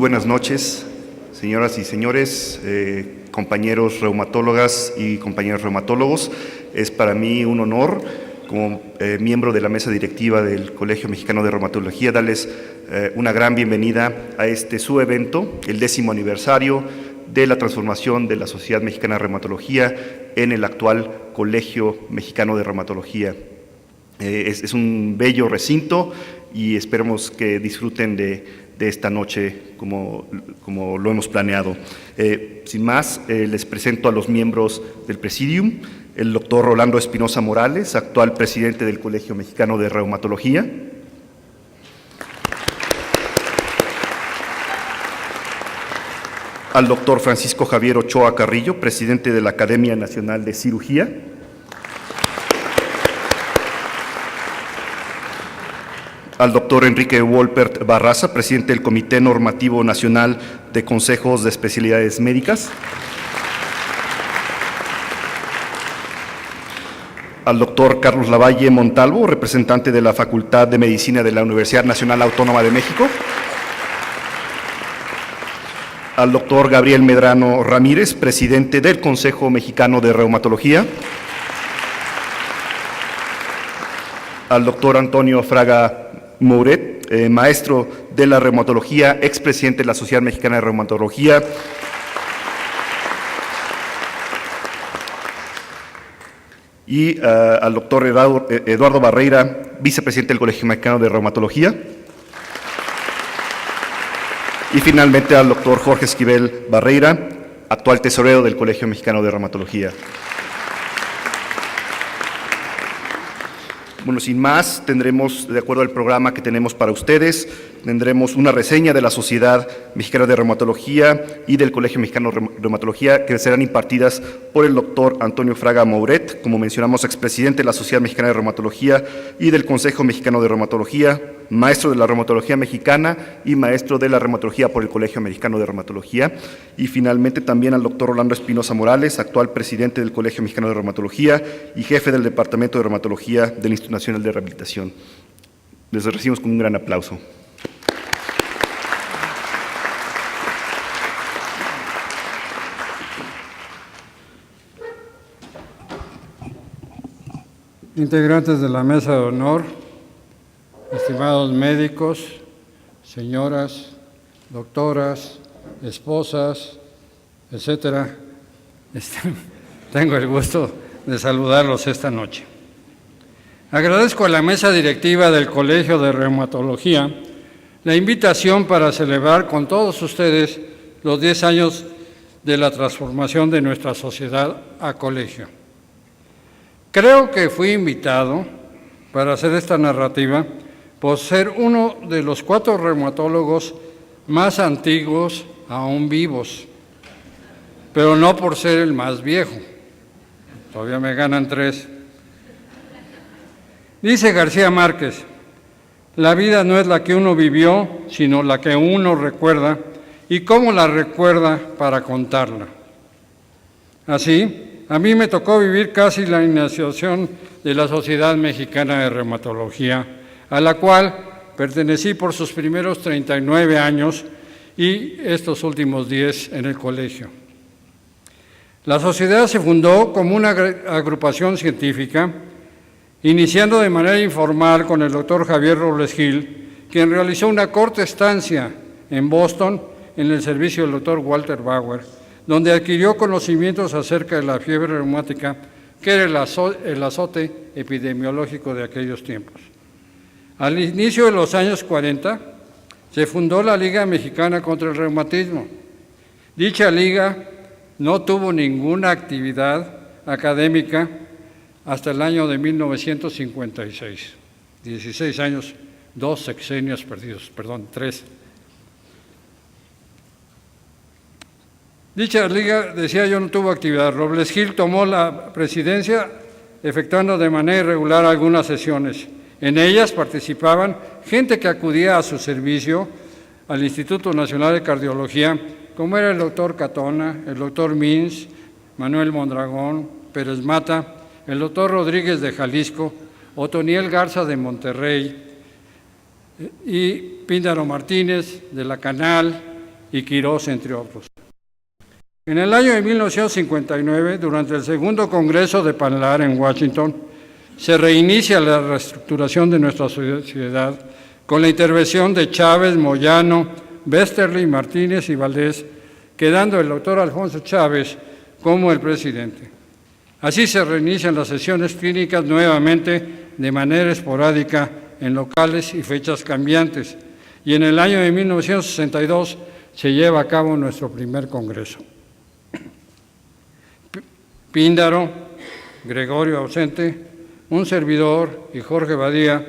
buenas noches, señoras y señores, compañeros reumatólogas y compañeros reumatólogos. Es para mí un honor, como miembro de la mesa directiva del Colegio Mexicano de Reumatología, darles una gran bienvenida a su evento, el 10º aniversario de la transformación de la Sociedad Mexicana de Reumatología en el actual Colegio Mexicano de Reumatología. Es un bello recinto y esperemos que disfruten de esta noche como lo hemos planeado. Sin más, les presento a los miembros del Presidium: el doctor Rolando Espinosa Morales, actual presidente del Colegio Mexicano de Reumatología; al doctor Francisco Javier Ochoa Carrillo, presidente de la Academia Nacional de Cirugía; al doctor Enrique Wolpert Barraza, presidente del Comité Normativo Nacional de Consejos de Especialidades Médicas; al doctor Carlos Lavalle Montalvo, representante de la Facultad de Medicina de la Universidad Nacional Autónoma de México; al doctor Gabriel Medrano Ramírez, presidente del Consejo Mexicano de Reumatología; al doctor Antonio Fraga Mouret, maestro de la reumatología, expresidente de la Sociedad Mexicana de Reumatología; y al doctor Eduardo Barreira, vicepresidente del Colegio Mexicano de Reumatología; y finalmente al doctor Jorge Esquivel Barreira, actual tesorero del Colegio Mexicano de Reumatología. Bueno, sin más, tendremos, de acuerdo al programa que tenemos para ustedes, tendremos una reseña de la Sociedad Mexicana de Reumatología y del Colegio Mexicano de Reumatología, que serán impartidas por el doctor Antonio Fraga Mouret, como mencionamos, expresidente de la Sociedad Mexicana de Reumatología y del Consejo Mexicano de Reumatología, maestro de la reumatología mexicana y maestro de la reumatología por el Colegio Mexicano de Reumatología; y finalmente también al doctor Rolando Espinosa Morales, actual presidente del Colegio Mexicano de Reumatología y jefe del Departamento de Reumatología del Instituto Nacional de Rehabilitación. Les recibimos con un gran aplauso. Integrantes de la mesa de honor, estimados médicos, señoras, doctoras, esposas, etcétera, tengo el gusto de saludarlos esta noche. Agradezco a la mesa directiva del Colegio de Reumatología la invitación para celebrar con todos ustedes los 10 años de la transformación de nuestra sociedad a colegio. Creo que fui invitado para hacer esta narrativa por ser uno de los 4 reumatólogos más antiguos aún vivos, pero no por ser el más viejo. Todavía me ganan 3. Dice García Márquez: la vida no es la que uno vivió, sino la que uno recuerda y cómo la recuerda para contarla. Así, a mí me tocó vivir casi la iniciación de la Sociedad Mexicana de Reumatología, a la cual pertenecí por sus primeros 39 años y estos últimos 10 en el colegio. La sociedad se fundó como una agrupación científica, iniciando de manera informal con el doctor Javier Robles Gil, quien realizó una corta estancia en Boston en el servicio del doctor Walter Bauer, donde adquirió conocimientos acerca de la fiebre reumática, que era el azote epidemiológico de aquellos tiempos. Al inicio de los años 40, se fundó la Liga Mexicana contra el Reumatismo. Dicha liga no tuvo ninguna actividad académica hasta el año de 1956. 16 años, 2 sexenios perdidos, 3. Dicha liga, decía yo, no tuvo actividad. Robles Gil tomó la presidencia, efectuando de manera irregular algunas sesiones. En ellas participaban gente que acudía a su servicio al Instituto Nacional de Cardiología, como era el doctor Catona, el doctor Mins, Manuel Mondragón, Pérez Mata, el doctor Rodríguez de Jalisco, Otoniel Garza de Monterrey y Píndaro Martínez de la Canal y Quirós, entre otros. En el año de 1959, durante el segundo Congreso de PANLAR en Washington, se reinicia la reestructuración de nuestra sociedad con la intervención de Chávez, Moyano, Westerly, Martínez y Valdés, quedando el doctor Alfonso Chávez como el presidente. Así se reinician las sesiones clínicas nuevamente de manera esporádica en locales y fechas cambiantes, y en el año de 1962 se lleva a cabo nuestro primer congreso. Píndaro, Gregorio ausente, un servidor y Jorge Badía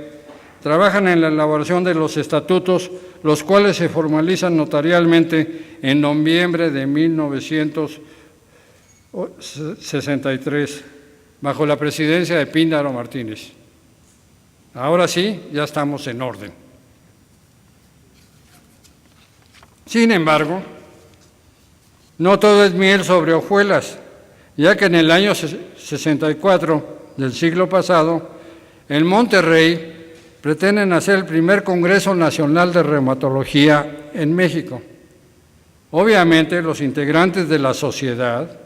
trabajan en la elaboración de los estatutos, los cuales se formalizan notarialmente en noviembre de 1963, bajo la presidencia de Píndaro Martínez. Ahora sí, ya estamos en orden. Sin embargo, no todo es miel sobre hojuelas, ya que en el año 64 del siglo pasado, en Monterrey, pretenden hacer el primer Congreso Nacional de Reumatología en México. Obviamente, los integrantes de la sociedad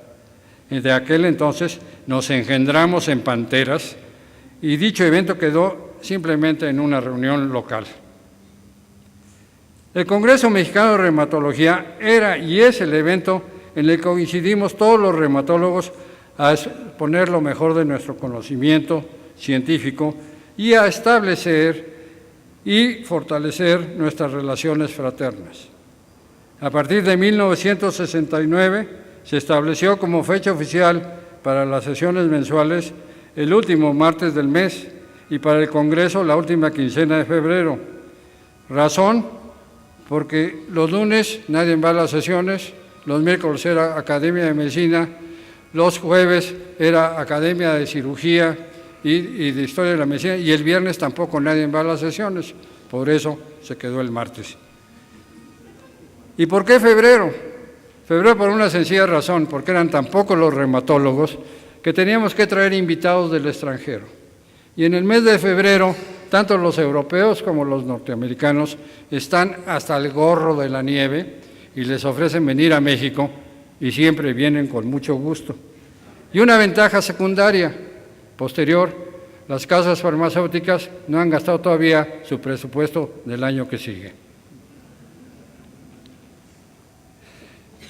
de aquel entonces nos engendramos en Panteras y dicho evento quedó simplemente en una reunión local. El Congreso Mexicano de Reumatología era y es el evento en el que coincidimos todos los reumatólogos a exponer lo mejor de nuestro conocimiento científico y a establecer y fortalecer nuestras relaciones fraternas. A partir de 1969 se estableció como fecha oficial para las sesiones mensuales el último martes del mes y para el Congreso la última quincena de febrero. Razón, porque los lunes nadie va a las sesiones, los miércoles era Academia de Medicina, los jueves era Academia de Cirugía y de Historia de la Medicina, y el viernes tampoco nadie va a las sesiones, por eso se quedó el martes. ¿Y por qué febrero? Febrero por una sencilla razón, porque eran tan pocos los reumatólogos que teníamos que traer invitados del extranjero. Y en el mes de febrero, tanto los europeos como los norteamericanos están hasta el gorro de la nieve y les ofrecen venir a México y siempre vienen con mucho gusto. Y una ventaja secundaria, posterior, las casas farmacéuticas no han gastado todavía su presupuesto del año que sigue.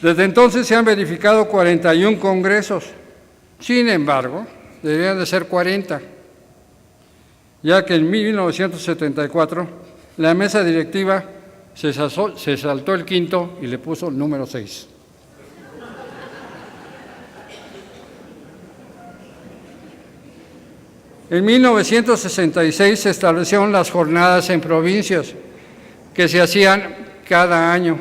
Desde entonces se han verificado 41 congresos, sin embargo, deberían de ser 40, ya que en 1974 la mesa directiva se saltó el quinto y le puso el número 6. En 1966 se establecieron las jornadas en provincias que se hacían cada año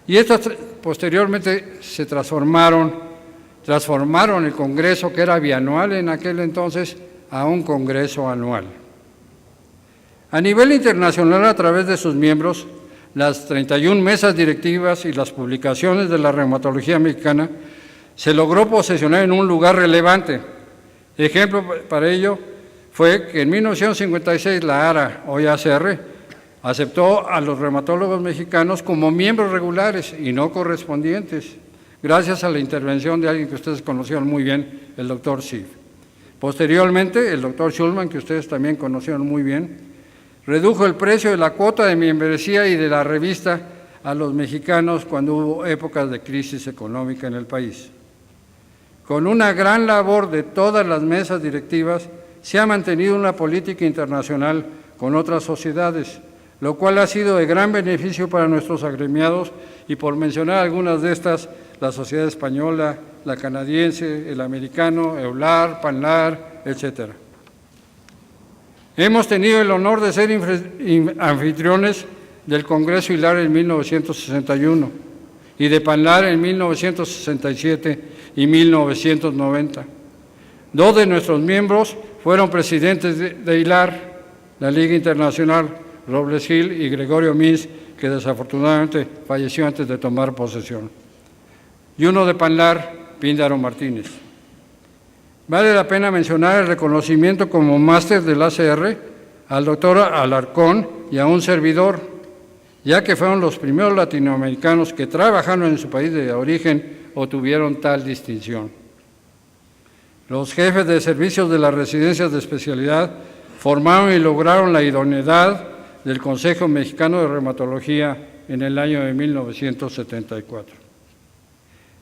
y estas posteriormente se transformaron el Congreso, que era bianual en aquel entonces, a un Congreso anual. A nivel internacional, a través de sus miembros, las 31 mesas directivas y las publicaciones de la reumatología mexicana, se logró posesionar en un lugar relevante. Ejemplo para ello fue que en 1956 la ARA, hoy ACR, aceptó a los reumatólogos mexicanos como miembros regulares y no correspondientes, gracias a la intervención de alguien que ustedes conocieron muy bien, el doctor Schiff. Posteriormente, el doctor Schulman, que ustedes también conocieron muy bien, redujo el precio de la cuota de membresía y de la revista a los mexicanos cuando hubo épocas de crisis económica en el país. Con una gran labor de todas las mesas directivas, se ha mantenido una política internacional con otras sociedades, lo cual ha sido de gran beneficio para nuestros agremiados, y por mencionar algunas de estas, la Sociedad Española, la Canadiense, el Americano, EULAR, PANLAR, etc. Hemos tenido el honor de ser anfitriones del Congreso HILAR en 1961 y de PANLAR en 1967 y 1990. Dos de nuestros miembros fueron presidentes de HILAR, la Liga Internacional, Robles Gil y Gregorio Mins, que desafortunadamente falleció antes de tomar posesión. Y uno de PANLAR, Píndaro Martínez. Vale la pena mencionar el reconocimiento como máster del ACR al doctor Alarcón y a un servidor, ya que fueron los primeros latinoamericanos que trabajando en su país de origen obtuvieron tal distinción. Los jefes de servicios de las residencias de especialidad formaron y lograron la idoneidad del Consejo Mexicano de Reumatología en el año de 1974.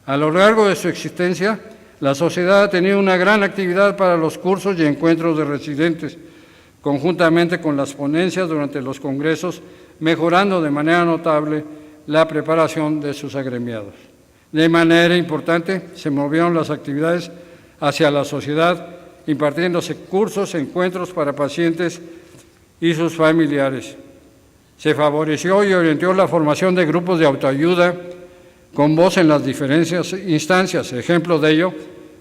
A lo largo de su existencia, la sociedad ha tenido una gran actividad para los cursos y encuentros de residentes, conjuntamente con las ponencias durante los congresos, mejorando de manera notable la preparación de sus agremiados. De manera importante, se movieron las actividades hacia la sociedad, impartiéndose cursos, encuentros para pacientes y sus familiares. Se favoreció y orientó la formación de grupos de autoayuda con voz en las diferentes instancias. Ejemplo de ello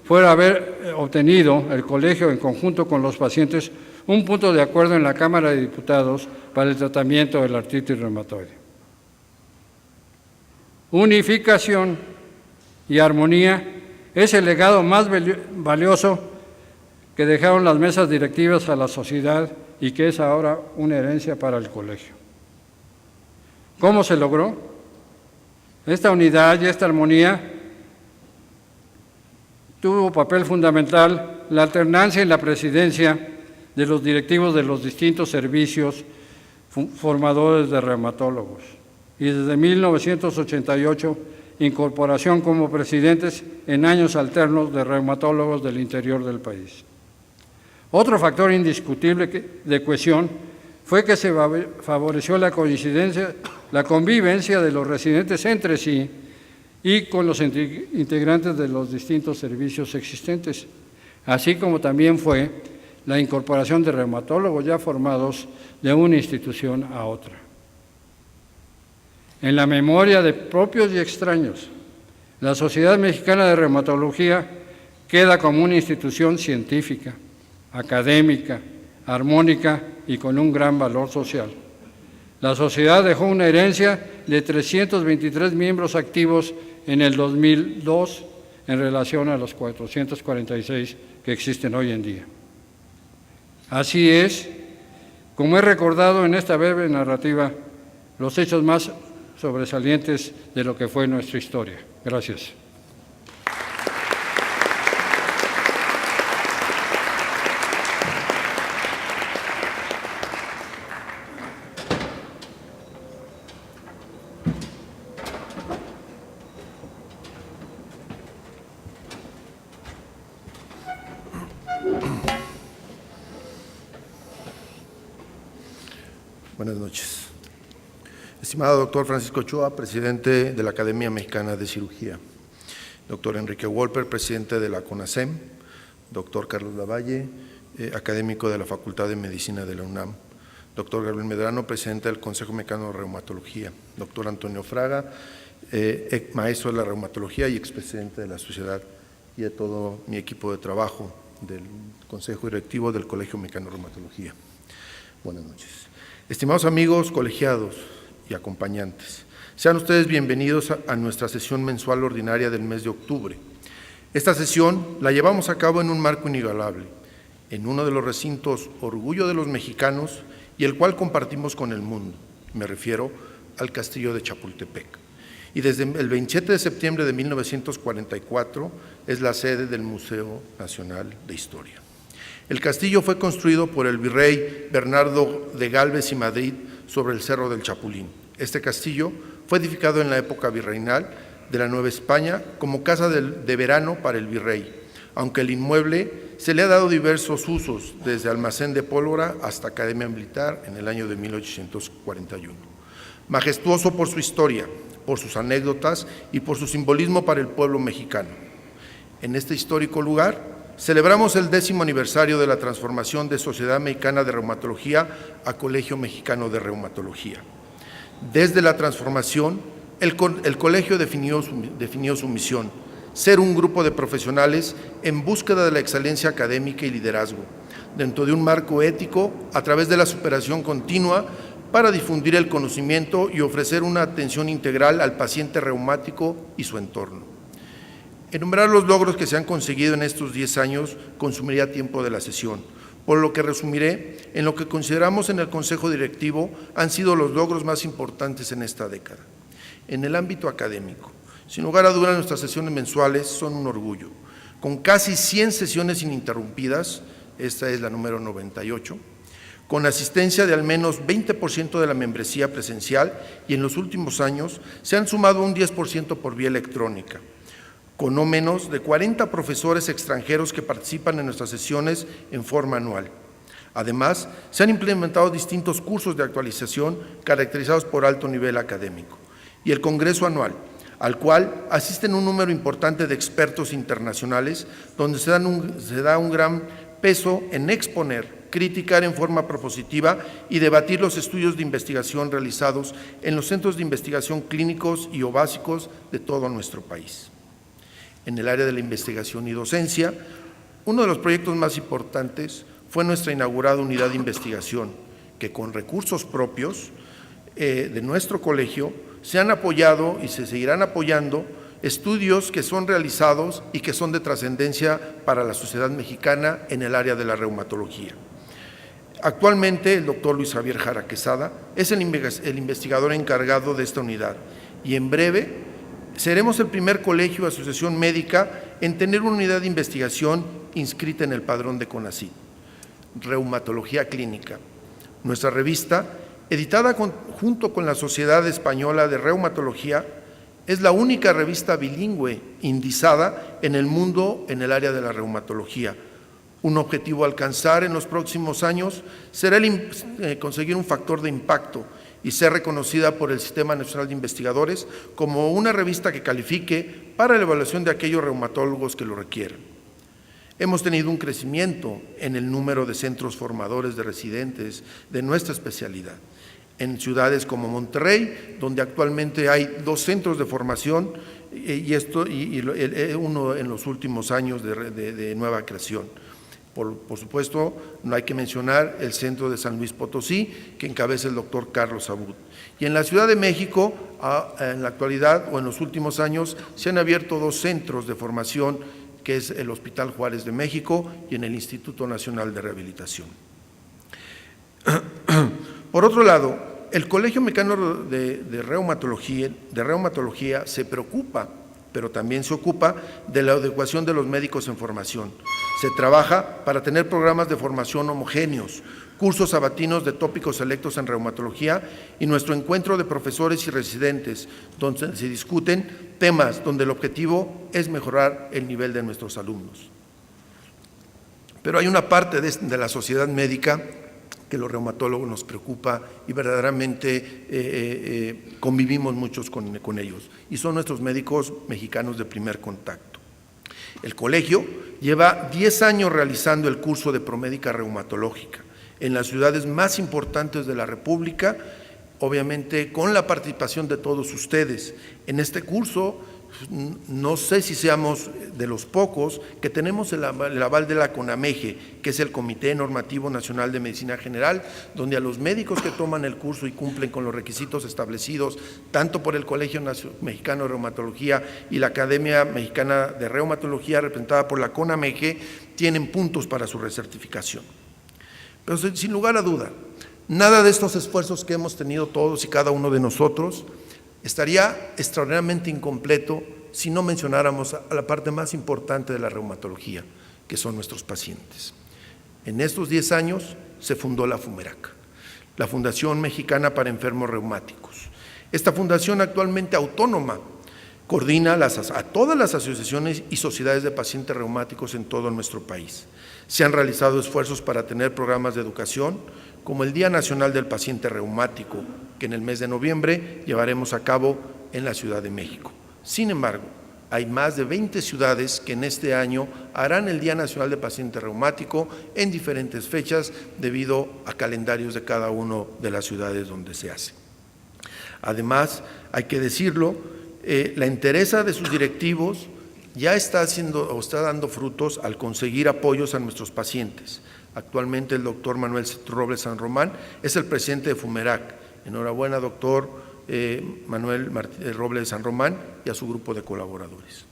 fue haber obtenido el colegio, en conjunto con los pacientes, un punto de acuerdo en la Cámara de Diputados para el tratamiento de la artritis reumatoide. Unificación y armonía es el legado más valioso que dejaron las mesas directivas a la sociedad y que es ahora una herencia para el colegio. ¿Cómo se logró? Esta unidad y esta armonía tuvo papel fundamental la alternancia en la presidencia de los directivos de los distintos servicios formadores de reumatólogos y desde 1988 incorporación como presidentes en años alternos de reumatólogos del interior del país. Otro factor indiscutible de cohesión fue que se favoreció la convivencia de los residentes entre sí y con los integrantes de los distintos servicios existentes, así como también fue la incorporación de reumatólogos ya formados de una institución a otra. En la memoria de propios y extraños, la Sociedad Mexicana de Reumatología queda como una institución científica, académica, armónica y con un gran valor social. La sociedad dejó una herencia de 323 miembros activos en el 2002 en relación a los 446 que existen hoy en día. Así es, como he recordado en esta breve narrativa, los hechos más sobresalientes de lo que fue nuestra historia. Gracias. Buenas noches. Estimado doctor Francisco Ochoa, presidente de la Academia Mexicana de Cirugía. Doctor Enrique Wolper, presidente de la CONASEM. Doctor Carlos Lavalle, académico de la Facultad de Medicina de la UNAM. Doctor Gabriel Medrano, presidente del Consejo Mexicano de Reumatología. Doctor Antonio Fraga, maestro de la reumatología y expresidente de la sociedad, y a todo mi equipo de trabajo del Consejo Directivo del Colegio Mexicano de Reumatología. Buenas noches. Estimados amigos, colegiados y acompañantes, sean ustedes bienvenidos a nuestra sesión mensual ordinaria del mes de octubre. Esta sesión la llevamos a cabo en un marco inigualable, en uno de los recintos orgullo de los mexicanos y el cual compartimos con el mundo. Me refiero al Castillo de Chapultepec. Y desde el 27 de septiembre de 1944 es la sede del Museo Nacional de Historia. El castillo fue construido por el virrey Bernardo de Gálvez y Madrid sobre el Cerro del Chapulín. Este castillo fue edificado en la época virreinal de la Nueva España como casa de verano para el virrey, aunque el inmueble se le ha dado diversos usos, desde almacén de pólvora hasta academia militar en el año de 1841. Majestuoso por su historia, por sus anécdotas y por su simbolismo para el pueblo mexicano. En este histórico lugar celebramos el 10º aniversario de la transformación de Sociedad Mexicana de Reumatología a Colegio Mexicano de Reumatología. Desde la transformación, el colegio definió su misión: ser un grupo de profesionales en búsqueda de la excelencia académica y liderazgo, dentro de un marco ético a través de la superación continua para difundir el conocimiento y ofrecer una atención integral al paciente reumático y su entorno. Enumerar los logros que se han conseguido en estos 10 años consumiría tiempo de la sesión, por lo que resumiré en lo que consideramos en el Consejo Directivo han sido los logros más importantes en esta década. En el ámbito académico, sin lugar a dudas, nuestras sesiones mensuales son un orgullo, con casi 100 sesiones ininterrumpidas, esta es la número 98, con asistencia de al menos 20% de la membresía presencial y en los últimos años se han sumado un 10% por vía electrónica, con no menos de 40 profesores extranjeros que participan en nuestras sesiones en forma anual. Además, se han implementado distintos cursos de actualización caracterizados por alto nivel académico y el Congreso Anual, al cual asisten un número importante de expertos internacionales, donde se da un gran peso en exponer, criticar en forma propositiva y debatir los estudios de investigación realizados en los centros de investigación clínicos y o básicos de todo nuestro país. En el área de la investigación y docencia, uno de los proyectos más importantes fue nuestra inaugurada unidad de investigación, que con recursos propios de nuestro colegio se han apoyado y se seguirán apoyando estudios que son realizados y que son de trascendencia para la sociedad mexicana en el área de la reumatología. Actualmente, el doctor Luis Javier Jara Quesada es el investigador encargado de esta unidad y en breve seremos el primer colegio o asociación médica en tener una unidad de investigación inscrita en el padrón de CONACYT, Reumatología Clínica. Nuestra revista, editada junto con la Sociedad Española de Reumatología, es la única revista bilingüe indizada en el mundo en el área de la reumatología. Un objetivo a alcanzar en los próximos años será conseguir un factor de impacto y ser reconocida por el Sistema Nacional de Investigadores como una revista que califique para la evaluación de aquellos reumatólogos que lo requieran. Hemos tenido un crecimiento en el número de centros formadores de residentes de nuestra especialidad, en ciudades como Monterrey, donde actualmente hay 2 centros de formación y uno en los últimos años de nueva creación. Por supuesto, no hay que mencionar el centro de San Luis Potosí, que encabeza el doctor Carlos Abud. Y en la Ciudad de México, en la actualidad o en los últimos años, se han abierto 2 centros de formación, que es el Hospital Juárez de México y en el Instituto Nacional de Rehabilitación. Por otro lado, el Colegio Mexicano de Reumatología se preocupa, pero también se ocupa de la adecuación de los médicos en formación. Se trabaja para tener programas de formación homogéneos, cursos sabatinos de tópicos selectos en reumatología y nuestro encuentro de profesores y residentes, donde se discuten temas donde el objetivo es mejorar el nivel de nuestros alumnos. Pero hay una parte de la sociedad médica que los reumatólogos nos preocupa y verdaderamente convivimos muchos con ellos, y son nuestros médicos mexicanos de primer contacto. El colegio lleva 10 años realizando el curso de promédica reumatológica en las ciudades más importantes de la República, obviamente con la participación de todos ustedes. En este curso, no sé si seamos de los pocos que tenemos el aval de la CONAMEGE, que es el Comité Normativo Nacional de Medicina General, donde a los médicos que toman el curso y cumplen con los requisitos establecidos tanto por el Colegio Mexicano de Reumatología y la Academia Mexicana de Reumatología, representada por la CONAMEGE, tienen puntos para su recertificación. Pero sin lugar a duda, nada de estos esfuerzos que hemos tenido todos y cada uno de nosotros estaría extraordinariamente incompleto si no mencionáramos a la parte más importante de la reumatología, que son nuestros pacientes. En estos 10 años se fundó la FUMERAC, la Fundación Mexicana para Enfermos Reumáticos. Esta fundación, actualmente autónoma, coordina a todas las asociaciones y sociedades de pacientes reumáticos en todo nuestro país. Se han realizado esfuerzos para tener programas de educación, como el Día Nacional del Paciente Reumático, que en el mes de noviembre llevaremos a cabo en la Ciudad de México. Sin embargo, hay más de 20 ciudades que en este año harán el Día Nacional del Paciente Reumático en diferentes fechas debido a calendarios de cada una de las ciudades donde se hace. Además, hay que decirlo, la entereza de sus directivos ya está dando frutos al conseguir apoyos a nuestros pacientes. Actualmente el doctor Manuel Robles San Román es el presidente de FUMERAC. Enhorabuena, doctor Manuel Robles San Román, y a su grupo de colaboradores.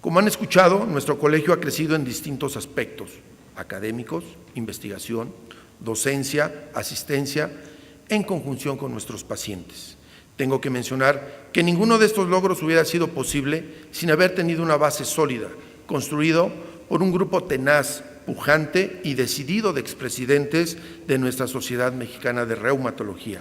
Como han escuchado, nuestro colegio ha crecido en distintos aspectos. académicos, investigación, docencia, asistencia, en conjunción con nuestros pacientes. Tengo que mencionar que ninguno de estos logros hubiera sido posible sin haber tenido una base sólida, construido por un grupo tenaz, pujante y decidido de expresidentes de nuestra Sociedad Mexicana de Reumatología.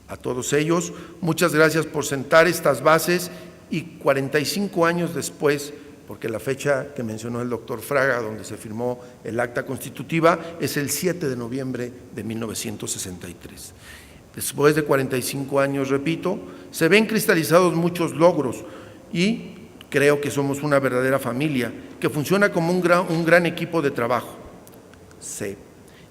A todos ellos, muchas gracias por sentar estas bases y 45 años después, porque la fecha que mencionó el doctor Fraga, donde se firmó el acta constitutiva, es el 7 de noviembre de 1963. Después de 45 años, repito, se ven cristalizados muchos logros y creo que somos una verdadera familia que funciona como un gran equipo de trabajo. Sé,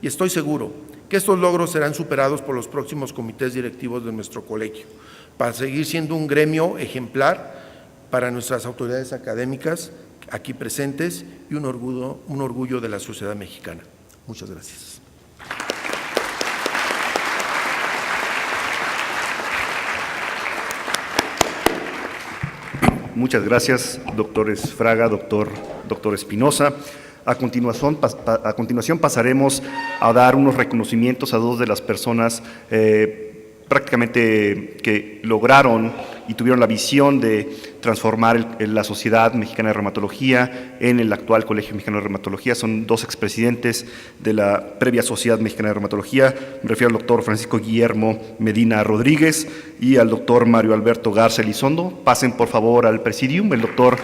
y estoy seguro que estos logros serán superados por los próximos comités directivos de nuestro colegio, para seguir siendo un gremio ejemplar para nuestras autoridades académicas aquí presentes y un orgullo de la sociedad mexicana. Muchas gracias. Muchas gracias, doctores Fraga, doctor Espinosa. A continuación pasaremos a dar unos reconocimientos a dos de las personas prácticamente que lograron y tuvieron la visión de transformar la Sociedad Mexicana de Reumatología en el actual Colegio Mexicano de Reumatología. Son dos expresidentes de la previa Sociedad Mexicana de Reumatología. Me refiero al doctor Francisco Guillermo Medina Rodríguez y al doctor Mario Alberto Garza Elizondo. Pasen por favor al presidium. El doctor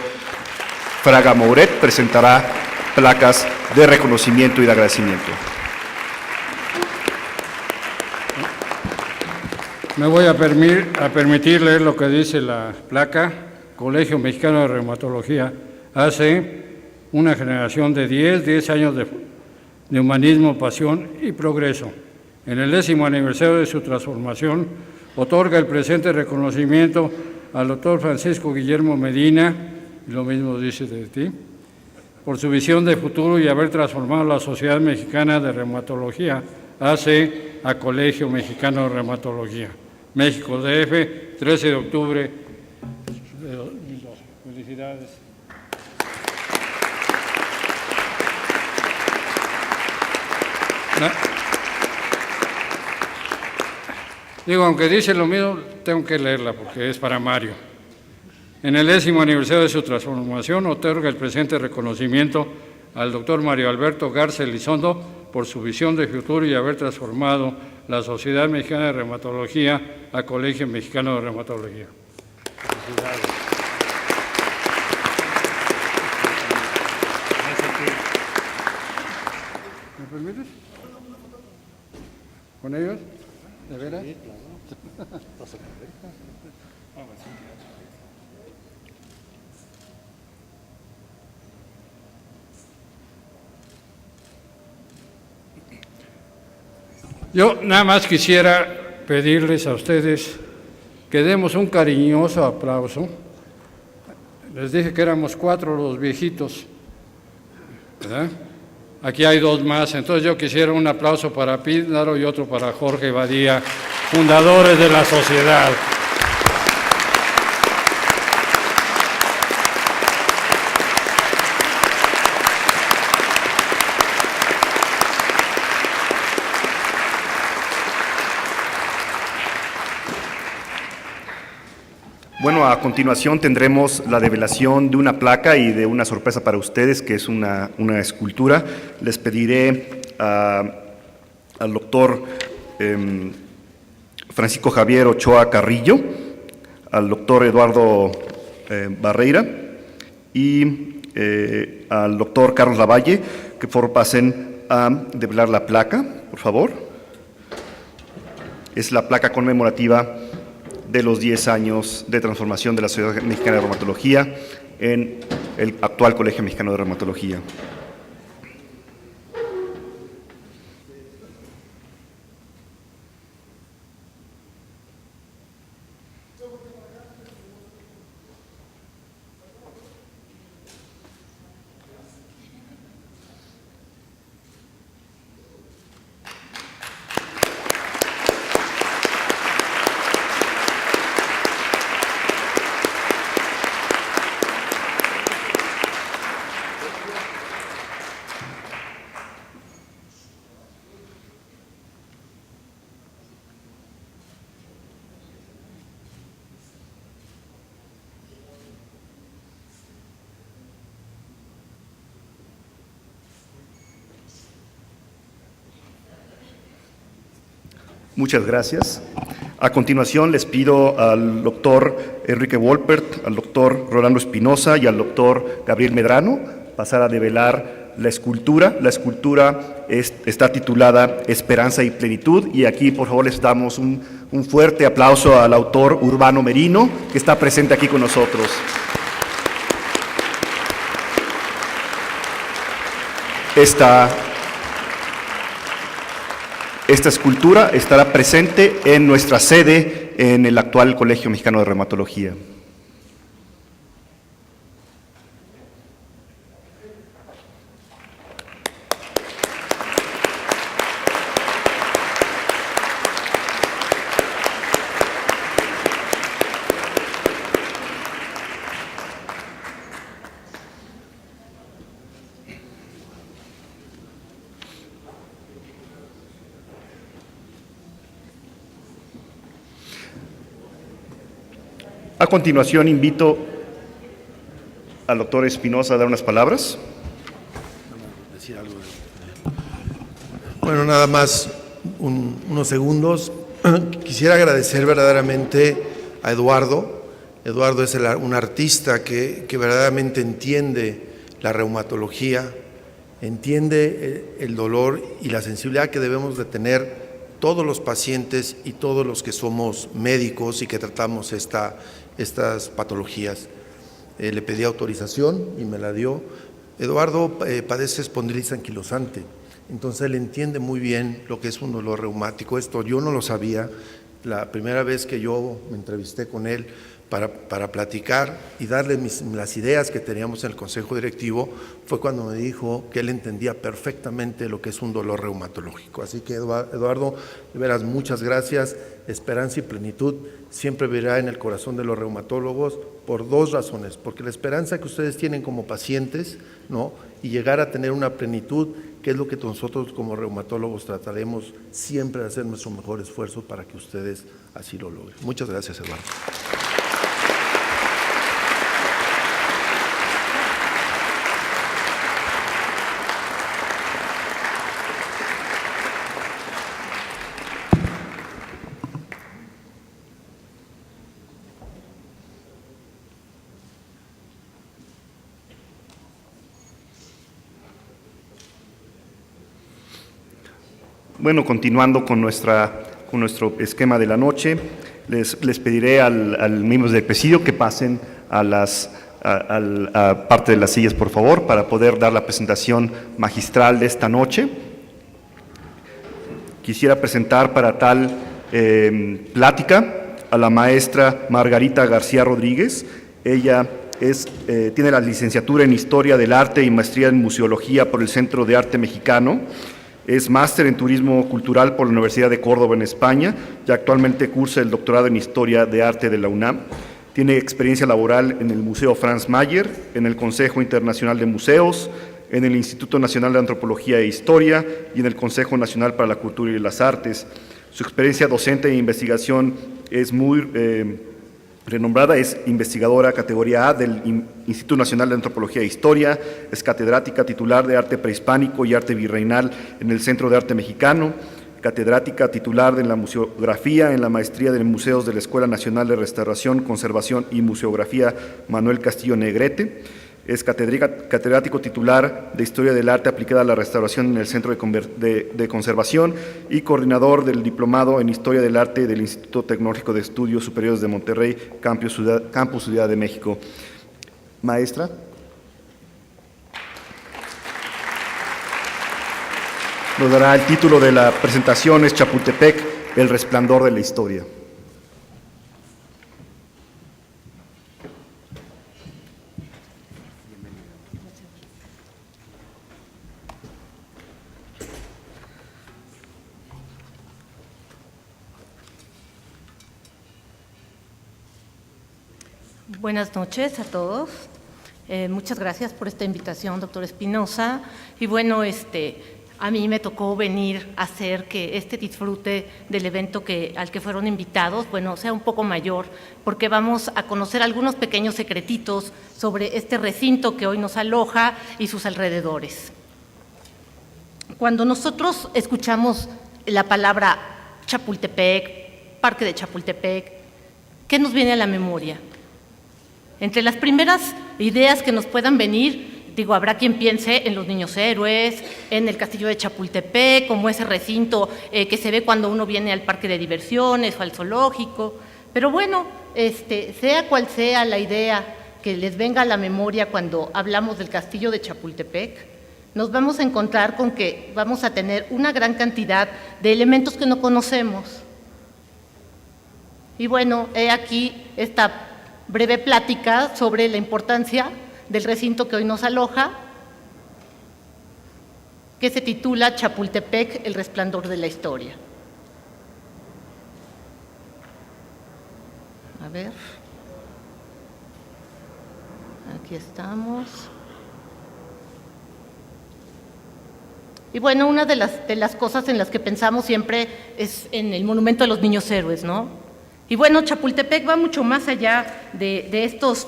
Fraga Mouret presentará placas de reconocimiento y de agradecimiento. Me voy a permitir leer lo que dice la placa. Colegio Mexicano de Reumatología hace una generación de 10 años de humanismo, pasión y progreso. En el 10º aniversario de su transformación, otorga el presente reconocimiento al doctor Francisco Guillermo Medina, y lo mismo dice de ti, por su visión de futuro y haber transformado la Sociedad Mexicana de Reumatología hace a Colegio Mexicano de Reumatología. México DF, 13 de octubre de 2012. Felicidades. Digo, aunque dice lo mismo, tengo que leerla porque es para Mario. En el 10º aniversario de su transformación, otorga el presente reconocimiento al doctor Mario Alberto Garza Elizondo por su visión de futuro y haber transformado la Sociedad Mexicana de Reumatología a Colegio Mexicano de Reumatología. Felicidades. ¿Me permites? ¿Con ellos? ¿De veras? Sí, claro. Yo nada más quisiera pedirles a ustedes que demos un cariñoso aplauso. Les dije que éramos 4 los viejitos, ¿verdad? Aquí hay 2 más, entonces yo quisiera un aplauso para Píndaro y otro para Jorge Badía, fundadores de la sociedad. Bueno, a continuación tendremos la develación de una placa y de una sorpresa para ustedes, que es una escultura. Les pediré al doctor Francisco Javier Ochoa Carrillo, al doctor Eduardo Barreira y al doctor Carlos Lavalle, que pasen a develar la placa, por favor. Es la placa conmemorativa de los 10 años de transformación de la Sociedad Mexicana de Reumatología en el actual Colegio Mexicano de Reumatología. Muchas gracias. A continuación les pido al doctor Enrique Wolpert, al doctor Rolando Espinosa y al doctor Gabriel Medrano pasar a develar la escultura. La escultura está titulada Esperanza y Plenitud, y aquí por favor les damos un fuerte aplauso al autor Urbano Merino, que está presente aquí con nosotros. Esta escultura estará presente en nuestra sede en el actual Colegio Mexicano de Reumatología. A continuación, invito al doctor Espinosa a dar unas palabras. Bueno, nada más unos segundos. Quisiera agradecer verdaderamente a Eduardo. Eduardo es un artista que verdaderamente entiende la reumatología, entiende el dolor y la sensibilidad que debemos de tener todos los pacientes y todos los que somos médicos y que tratamos estas patologías. Le pedí autorización y me la dio. Eduardo padece espondilitis anquilosante, entonces él entiende muy bien lo que es un dolor reumático. Esto yo no lo sabía. La primera vez que yo me entrevisté con él para platicar y darle las ideas que teníamos en el consejo directivo fue cuando me dijo que él entendía perfectamente lo que es un dolor reumatológico. Así que Eduardo, de veras muchas gracias. Esperanza y plenitud siempre vivirá en el corazón de los reumatólogos por dos razones: porque la esperanza que ustedes tienen como pacientes, ¿no?, y llegar a tener una plenitud, que es lo que nosotros como reumatólogos trataremos siempre de hacer nuestro mejor esfuerzo para que ustedes así lo logren. Muchas gracias, Eduardo. Bueno, continuando con nuestro esquema de la noche, les pediré a miembros del presidio que pasen a parte de las sillas, por favor, para poder dar la presentación magistral de esta noche. Quisiera presentar para tal plática a la maestra Margarita García Rodríguez. Ella tiene la licenciatura en Historia del Arte y maestría en Museología por el Centro de Arte Mexicano. Es máster en Turismo Cultural por la Universidad de Córdoba en España y actualmente cursa el doctorado en Historia de Arte de la UNAM. Tiene experiencia laboral en el Museo Franz Mayer, en el Consejo Internacional de Museos, en el Instituto Nacional de Antropología e Historia y en el Consejo Nacional para la Cultura y las Artes. Su experiencia docente e investigación es muy renombrada, es investigadora categoría A del Instituto Nacional de Antropología e Historia, es catedrática titular de Arte Prehispánico y Arte Virreinal en el Centro de Arte Mexicano, catedrática titular de la Museografía en la Maestría de Museos de la Escuela Nacional de Restauración, Conservación y Museografía Manuel Castillo Negrete. Es catedrático titular de Historia del Arte aplicada a la Restauración en el Centro de Conservación y coordinador del Diplomado en Historia del Arte del Instituto Tecnológico de Estudios Superiores de Monterrey, Campus Ciudad de México. Maestra. Nos dará el título de la presentación, es Chapultepec, el resplandor de la historia. Buenas noches a todos. Muchas gracias por esta invitación, doctor Espinosa. Y bueno, a mí me tocó venir a hacer que este disfrute del evento al que fueron invitados, bueno, sea un poco mayor, porque vamos a conocer algunos pequeños secretitos sobre este recinto que hoy nos aloja y sus alrededores. Cuando nosotros escuchamos la palabra Chapultepec, Parque de Chapultepec, ¿qué nos viene a la memoria? Entre las primeras ideas que nos puedan venir, digo, habrá quien piense en los niños héroes, en el castillo de Chapultepec, como ese recinto que se ve cuando uno viene al parque de diversiones o al zoológico. Pero bueno, sea cual sea la idea que les venga a la memoria cuando hablamos del castillo de Chapultepec, nos vamos a encontrar con que vamos a tener una gran cantidad de elementos que no conocemos. Y bueno, he aquí esta breve plática sobre la importancia del recinto que hoy nos aloja, que se titula Chapultepec, el resplandor de la historia. A ver, aquí estamos. Y bueno, una de las cosas en las que pensamos siempre es en el monumento a los niños héroes, ¿no? Y bueno, Chapultepec va mucho más allá de estos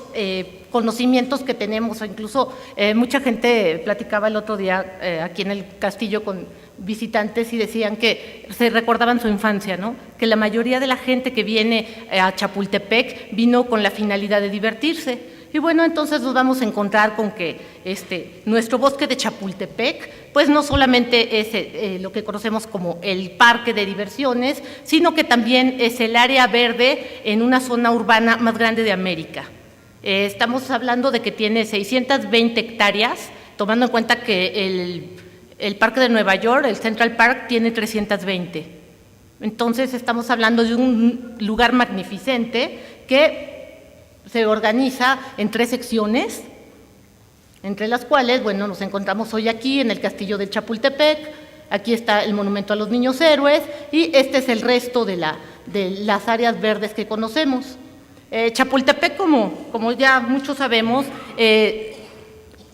conocimientos que tenemos, o incluso mucha gente platicaba el otro día aquí en el castillo con visitantes y decían que se recordaban su infancia, ¿no? Que la mayoría de la gente que viene a Chapultepec vino con la finalidad de divertirse. Y bueno, entonces nos vamos a encontrar con que nuestro bosque de Chapultepec, pues no solamente es lo que conocemos como el parque de diversiones, sino que también es el área verde en una zona urbana más grande de América. Estamos hablando de que tiene 620 hectáreas, tomando en cuenta que el parque de Nueva York, el Central Park, tiene 320. Entonces estamos hablando de un lugar magnificente que se organiza en 3 secciones, entre las cuales, bueno, nos encontramos hoy aquí en el castillo de Chapultepec, aquí está el monumento a los niños héroes y este es el resto de las áreas verdes que conocemos. Chapultepec, como ya muchos sabemos,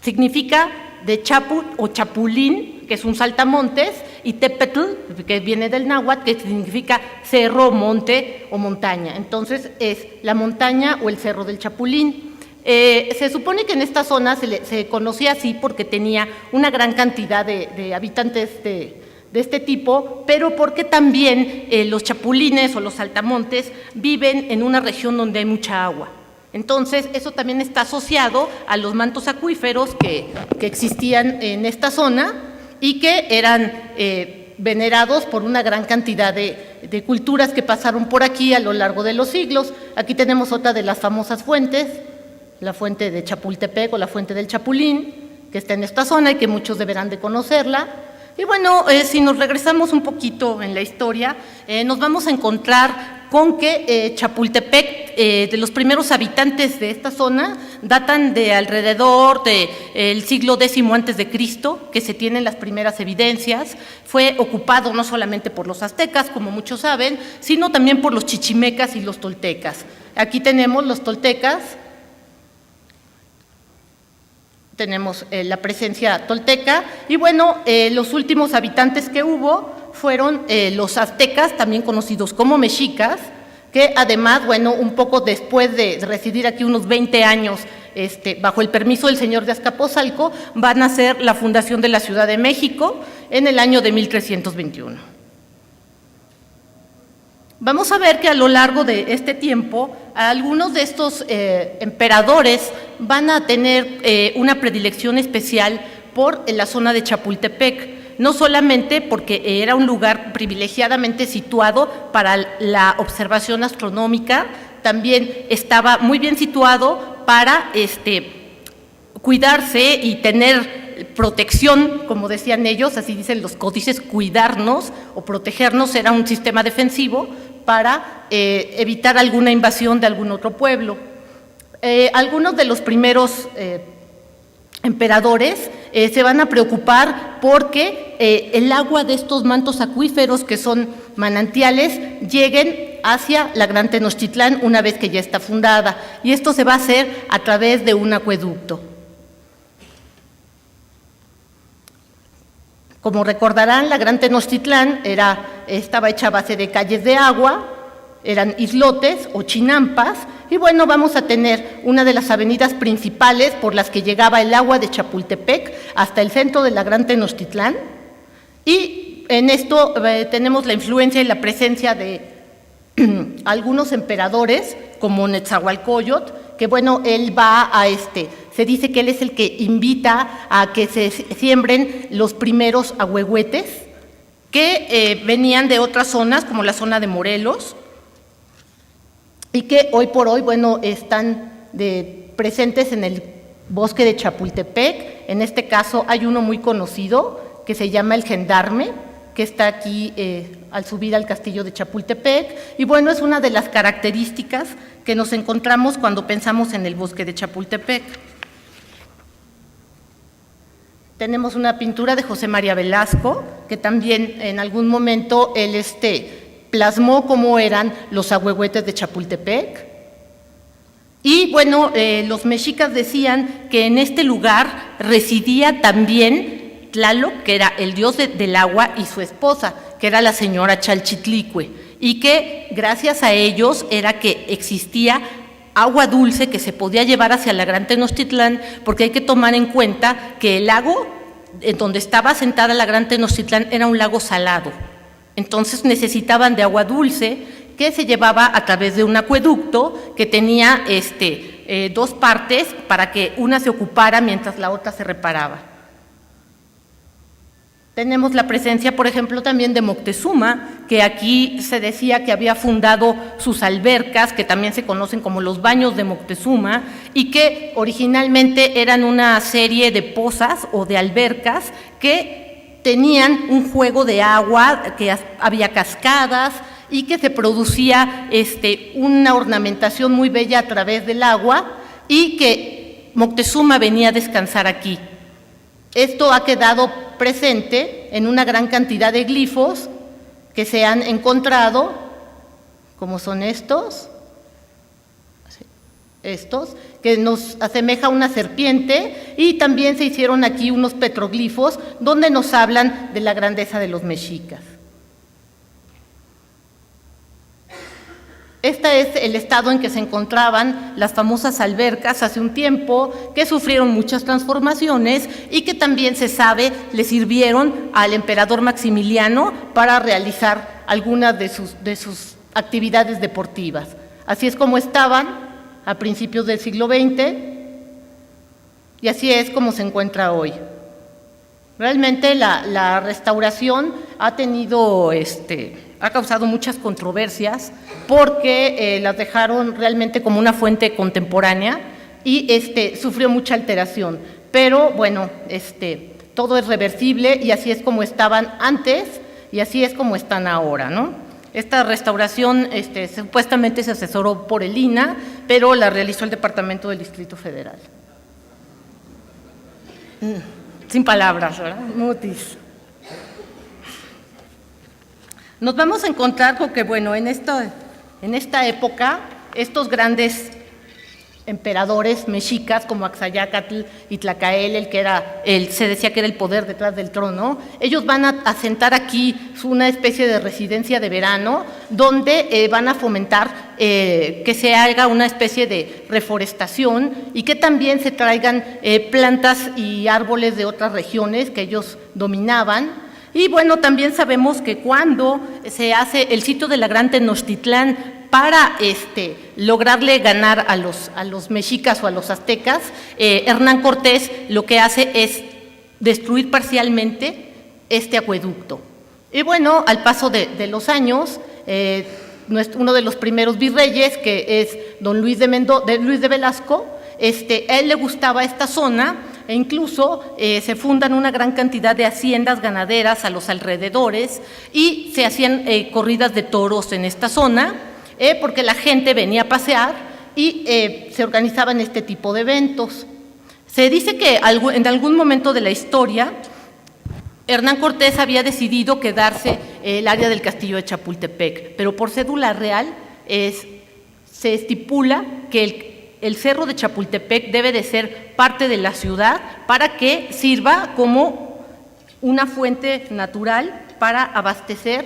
significa de chapu o chapulín, que es un saltamontes, y tepetl, que viene del náhuatl, que significa cerro, monte o montaña. Entonces es la montaña o el cerro del Chapulín. Se supone que en esta zona se conocía así porque tenía una gran cantidad de habitantes de este tipo, pero porque también los chapulines o los saltamontes viven en una región donde hay mucha agua. Entonces, eso también está asociado a los mantos acuíferos que existían en esta zona y que eran venerados por una gran cantidad de culturas que pasaron por aquí a lo largo de los siglos. Aquí tenemos otra de las famosas fuentes, la fuente de Chapultepec o la fuente del Chapulín, que está en esta zona y que muchos deberán de conocerla. Y bueno, si nos regresamos un poquito en la historia, nos vamos a encontrar con que Chapultepec, de los primeros habitantes de esta zona, datan de alrededor del siglo X antes de Cristo, que se tienen las primeras evidencias. Fue ocupado no solamente por los aztecas, como muchos saben, sino también por los chichimecas y los toltecas. Aquí tenemos los toltecas. Tenemos la presencia tolteca y bueno, los últimos habitantes que hubo fueron los aztecas, también conocidos como mexicas, que además, bueno, un poco después de residir aquí unos 20 años bajo el permiso del señor de Azcapotzalco, van a hacer la fundación de la Ciudad de México en el año de 1321. Vamos a ver que a lo largo de este tiempo, algunos de estos emperadores van a tener una predilección especial por la zona de Chapultepec, no solamente porque era un lugar privilegiadamente situado para la observación astronómica, también estaba muy bien situado para cuidarse y tener protección, como decían ellos, así dicen los códices, cuidarnos o protegernos era un sistema defensivo para evitar alguna invasión de algún otro pueblo. Algunos de los primeros emperadores se van a preocupar porque el agua de estos mantos acuíferos, que son manantiales, lleguen hacia la Gran Tenochtitlán una vez que ya está fundada, y esto se va a hacer a través de un acueducto. Como recordarán, la Gran Tenochtitlán estaba hecha a base de calles de agua, eran islotes o chinampas, y bueno, vamos a tener una de las avenidas principales por las que llegaba el agua de Chapultepec hasta el centro de la Gran Tenochtitlán, y en esto tenemos la influencia y la presencia de algunos emperadores, como Netzahualcóyotl, que bueno, él va a se dice que él es el que invita a que se siembren los primeros ahuehuetes, que venían de otras zonas, como la zona de Morelos, y que hoy por hoy, bueno, están presentes en el bosque de Chapultepec. En este caso hay uno muy conocido que se llama el Gendarme, que está aquí al subir al castillo de Chapultepec, y bueno, es una de las características que nos encontramos cuando pensamos en el bosque de Chapultepec. Tenemos una pintura de José María Velasco, que también en algún momento él plasmó cómo eran los ahuehuetes de Chapultepec. Y bueno, los mexicas decían que en este lugar residía también Tlaloc, que era el dios del agua, y su esposa, que era la señora Chalchitlicue, y que gracias a ellos era que existía agua dulce que se podía llevar hacia la Gran Tenochtitlán, porque hay que tomar en cuenta que el lago en donde estaba asentada la Gran Tenochtitlán era un lago salado. Entonces necesitaban de agua dulce que se llevaba a través de un acueducto que tenía dos partes para que una se ocupara mientras la otra se reparaba. Tenemos la presencia, por ejemplo, también de Moctezuma, que aquí se decía que había fundado sus albercas, que también se conocen como los baños de Moctezuma, y que originalmente eran una serie de pozas o de albercas que tenían un juego de agua, que había cascadas y que se producía una ornamentación muy bella a través del agua, y que Moctezuma venía a descansar aquí. Esto ha quedado presente en una gran cantidad de glifos que se han encontrado, como son estos, que nos asemeja a una serpiente, y también se hicieron aquí unos petroglifos donde nos hablan de la grandeza de los mexicas. Este es el estado en que se encontraban las famosas albercas hace un tiempo, que sufrieron muchas transformaciones y que también se sabe le sirvieron al emperador Maximiliano para realizar algunas de sus actividades deportivas. Así es como estaban a principios del siglo XX y así es como se encuentra hoy. Realmente la restauración ha tenido ha causado muchas controversias porque las dejaron realmente como una fuente contemporánea y sufrió mucha alteración. Pero bueno, todo es reversible y así es como estaban antes y así es como están ahora, ¿no? Esta restauración supuestamente se asesoró por el INAH, pero la realizó el Departamento del Distrito Federal. Sin palabras, ¿verdad? Mutis. Nos vamos a encontrar con que, bueno, en esta época, estos grandes emperadores mexicas como Axayácatl y Tlacael, se decía que era el poder detrás del trono, ellos van a asentar aquí una especie de residencia de verano donde van a fomentar que se haga una especie de reforestación y que también se traigan plantas y árboles de otras regiones que ellos dominaban. Y bueno, también sabemos que cuando se hace el sitio de la Gran Tenochtitlán para lograrle ganar a los mexicas o a los aztecas, Hernán Cortés lo que hace es destruir parcialmente este acueducto. Y bueno, al paso de los años, uno de los primeros virreyes, que es don Luis de Velasco, a él le gustaba esta zona, e incluso se fundan una gran cantidad de haciendas ganaderas a los alrededores y se hacían corridas de toros en esta zona, porque la gente venía a pasear y se organizaban este tipo de eventos. Se dice que en algún momento de la historia, Hernán Cortés había decidido quedarse el área del castillo de Chapultepec, pero por cédula real se estipula que el cerro de Chapultepec debe de ser parte de la ciudad para que sirva como una fuente natural para abastecer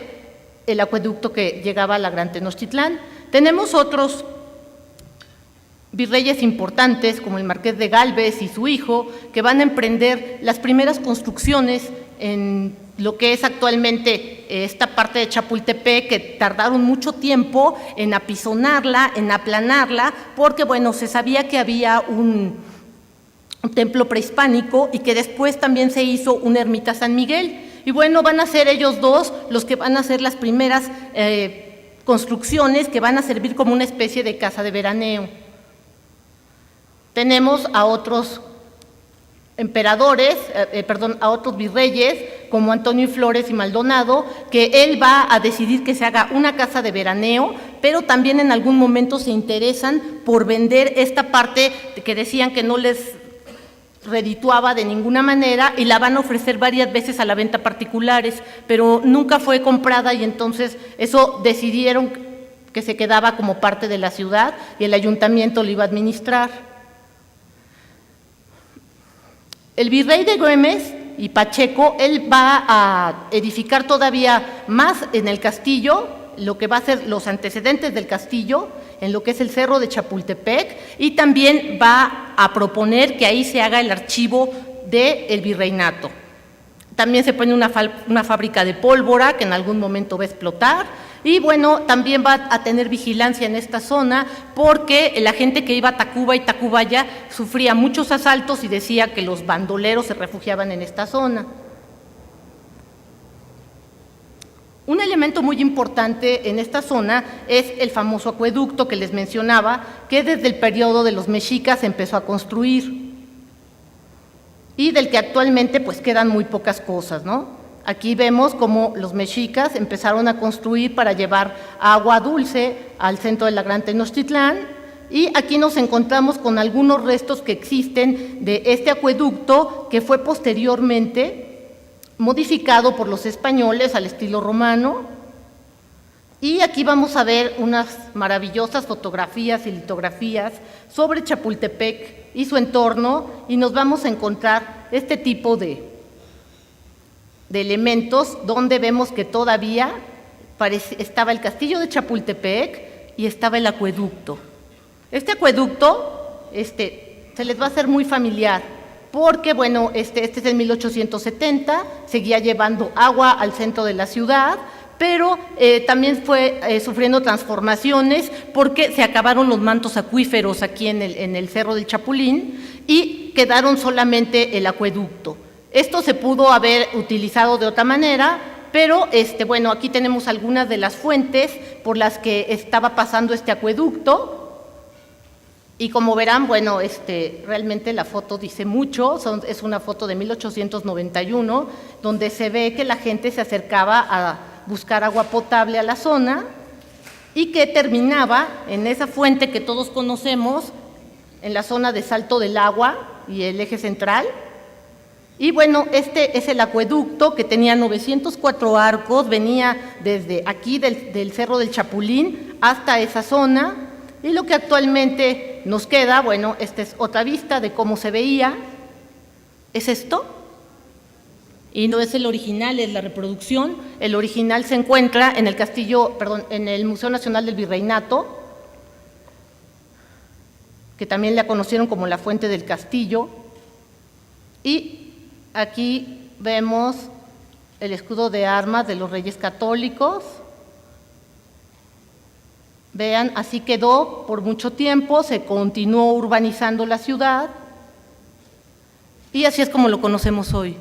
el acueducto que llegaba a la Gran Tenochtitlán. Tenemos otros virreyes importantes como el Marqués de Gálvez y su hijo, que van a emprender las primeras construcciones en lo que es actualmente esta parte de Chapultepec, que tardaron mucho tiempo en apisonarla, en aplanarla, porque bueno, se sabía que había un templo prehispánico y que después también se hizo una ermita San Miguel. Y bueno, van a ser ellos dos los que van a hacer las primeras construcciones que van a servir como una especie de casa de veraneo. Tenemos a otros emperadores, a otros virreyes, como Antonio Flores y Maldonado, que él va a decidir que se haga una casa de veraneo, pero también en algún momento se interesan por vender esta parte que decían que no les redituaba de ninguna manera y la van a ofrecer varias veces a la venta a particulares, pero nunca fue comprada y entonces eso decidieron que se quedaba como parte de la ciudad y el ayuntamiento lo iba a administrar. El virrey de Güemes y Pacheco, él va a edificar todavía más en el castillo, lo que va a ser los antecedentes del castillo, en lo que es el Cerro de Chapultepec, y también va a proponer que ahí se haga el archivo del virreinato. También se pone una fábrica de pólvora que en algún momento va a explotar, y bueno, también va a tener vigilancia en esta zona porque la gente que iba a Tacuba y Tacubaya sufría muchos asaltos y decía que los bandoleros se refugiaban en esta zona. Un elemento muy importante en esta zona es el famoso acueducto que les mencionaba, que desde el periodo de los mexicas se empezó a construir y del que actualmente pues quedan muy pocas cosas, ¿no? Aquí vemos cómo los mexicas empezaron a construir para llevar agua dulce al centro de la Gran Tenochtitlán, y aquí nos encontramos con algunos restos que existen de este acueducto que fue posteriormente modificado por los españoles al estilo romano. Y aquí vamos a ver unas maravillosas fotografías y litografías sobre Chapultepec y su entorno, y nos vamos a encontrar este tipo de elementos donde vemos que todavía estaba el castillo de Chapultepec y estaba el acueducto. Este acueducto se les va a hacer muy familiar porque, bueno, este es en 1870, seguía llevando agua al centro de la ciudad, pero también fue sufriendo transformaciones porque se acabaron los mantos acuíferos aquí en el Cerro del Chapulín y quedaron solamente el acueducto. Esto se pudo haber utilizado de otra manera, pero bueno, aquí tenemos algunas de las fuentes por las que estaba pasando este acueducto. Y como verán, bueno, realmente la foto dice mucho, es una foto de 1891, donde se ve que la gente se acercaba a buscar agua potable a la zona y que terminaba en esa fuente que todos conocemos, en la zona de Salto del Agua y el eje central. Y bueno, este es el acueducto que tenía 904 arcos, venía desde aquí del Cerro del Chapulín hasta esa zona, y lo que actualmente nos queda, bueno, esta es otra vista de cómo se veía, es esto, y no es el original, es la reproducción. El original se encuentra en el castillo, en el Museo Nacional del Virreinato, que también la conocieron como la Fuente del Castillo, y aquí vemos el escudo de armas de los Reyes Católicos. Vean, así quedó por mucho tiempo, se continuó urbanizando la ciudad y así es como lo conocemos hoy.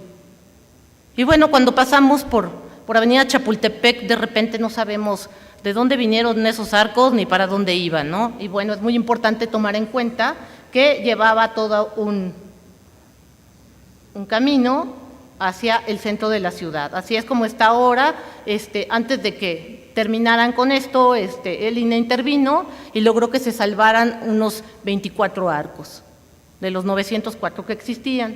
Y bueno, cuando pasamos por Avenida Chapultepec, de repente no sabemos de dónde vinieron esos arcos ni para dónde iban, ¿no? Y bueno, es muy importante tomar en cuenta que llevaba todo un camino hacia el centro de la ciudad. Así es como está ahora. Antes de que terminaran con esto, el INE intervino y logró que se salvaran unos 24 arcos de los 904 que existían.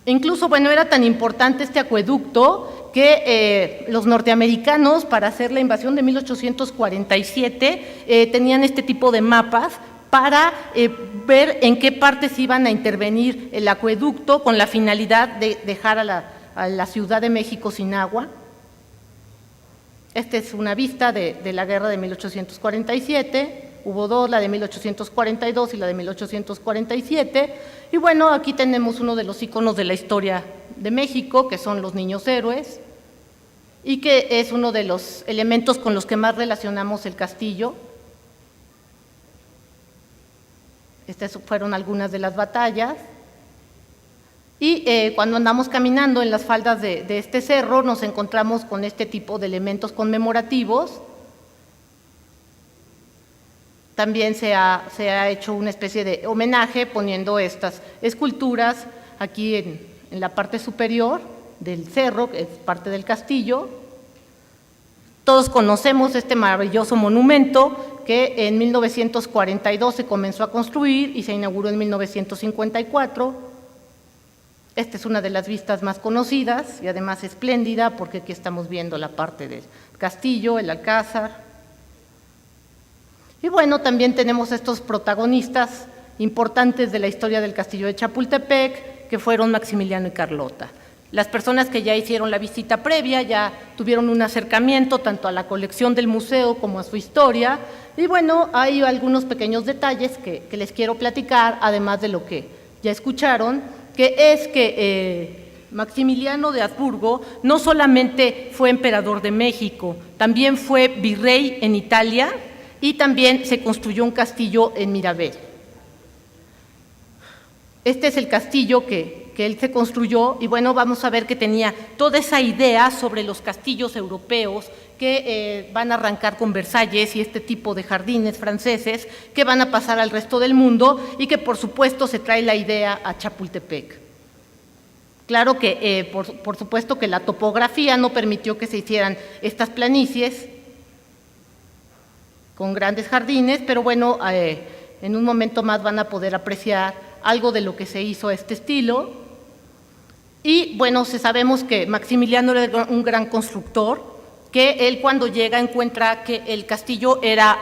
Incluso, bueno, era tan importante este acueducto que los norteamericanos, para hacer la invasión de 1847, tenían este tipo de mapas para ver en qué partes iban a intervenir el acueducto con la finalidad de dejar a la Ciudad de México sin agua. Esta es una vista de la guerra de 1847, hubo dos, la de 1842 y la de 1847, y bueno, aquí tenemos uno de los íconos de la historia de México, que son los niños héroes, y que es uno de los elementos con los que más relacionamos el castillo. Estas fueron algunas de las batallas. Y cuando andamos caminando en las faldas de este cerro, nos encontramos con este tipo de elementos conmemorativos. También se ha hecho una especie de homenaje poniendo estas esculturas aquí en la parte superior del cerro, que es parte del castillo. Todos conocemos este maravilloso monumento que en 1942 se comenzó a construir y se inauguró en 1954. Esta es una de las vistas más conocidas y además espléndida, porque aquí estamos viendo la parte del castillo, el alcázar. Y bueno, también tenemos estos protagonistas importantes de la historia del castillo de Chapultepec, que fueron Maximiliano y Carlota. Las personas que ya hicieron la visita previa ya tuvieron un acercamiento tanto a la colección del museo como a su historia. Y bueno, hay algunos pequeños detalles que les quiero platicar, además de lo que ya escucharon, que es que Maximiliano de Habsburgo no solamente fue emperador de México, también fue virrey en Italia y también se construyó un castillo en Mirabel. Este es el castillo que él se construyó y bueno, vamos a ver que tenía toda esa idea sobre los castillos europeos que van a arrancar con Versalles y este tipo de jardines franceses que van a pasar al resto del mundo y que por supuesto se trae la idea a Chapultepec. Claro que por supuesto que la topografía no permitió que se hicieran estas planicies con grandes jardines, pero bueno, en un momento más van a poder apreciar algo de lo que se hizo a este estilo. Y bueno, sabemos que Maximiliano era un gran constructor, que él cuando llega encuentra que el castillo era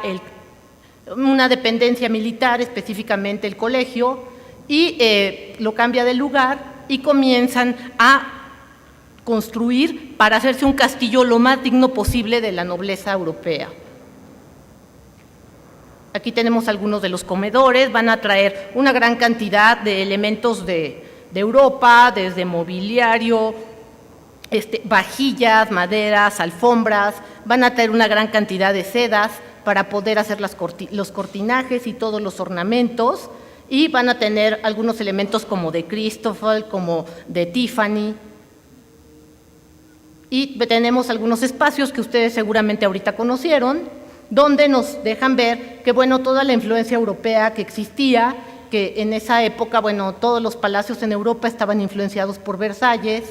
una dependencia militar, específicamente el colegio, y lo cambia de lugar y comienzan a construir para hacerse un castillo lo más digno posible de la nobleza europea. Aquí tenemos algunos de los comedores, van a traer una gran cantidad de elementos de Europa, desde mobiliario, vajillas, maderas, alfombras, van a traer una gran cantidad de sedas para poder hacer los cortinajes y todos los ornamentos, y van a tener algunos elementos como de Christopher, como de Tiffany. Y tenemos algunos espacios que ustedes seguramente ahorita conocieron, donde nos dejan ver que, bueno, toda la influencia europea que existía, que en esa época, bueno, todos los palacios en Europa estaban influenciados por Versalles,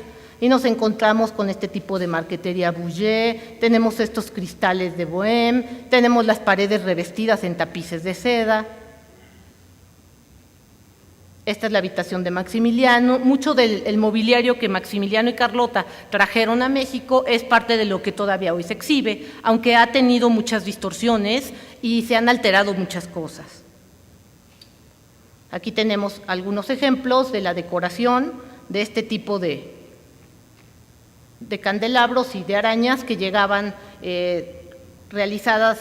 y nos encontramos con este tipo de marquetería Boucher, tenemos estos cristales de Bohème, tenemos las paredes revestidas en tapices de seda. Esta es la habitación de Maximiliano. Mucho del mobiliario que Maximiliano y Carlota trajeron a México es parte de lo que todavía hoy se exhibe, aunque ha tenido muchas distorsiones y se han alterado muchas cosas. Aquí tenemos algunos ejemplos de la decoración de este tipo de candelabros y de arañas que llegaban realizadas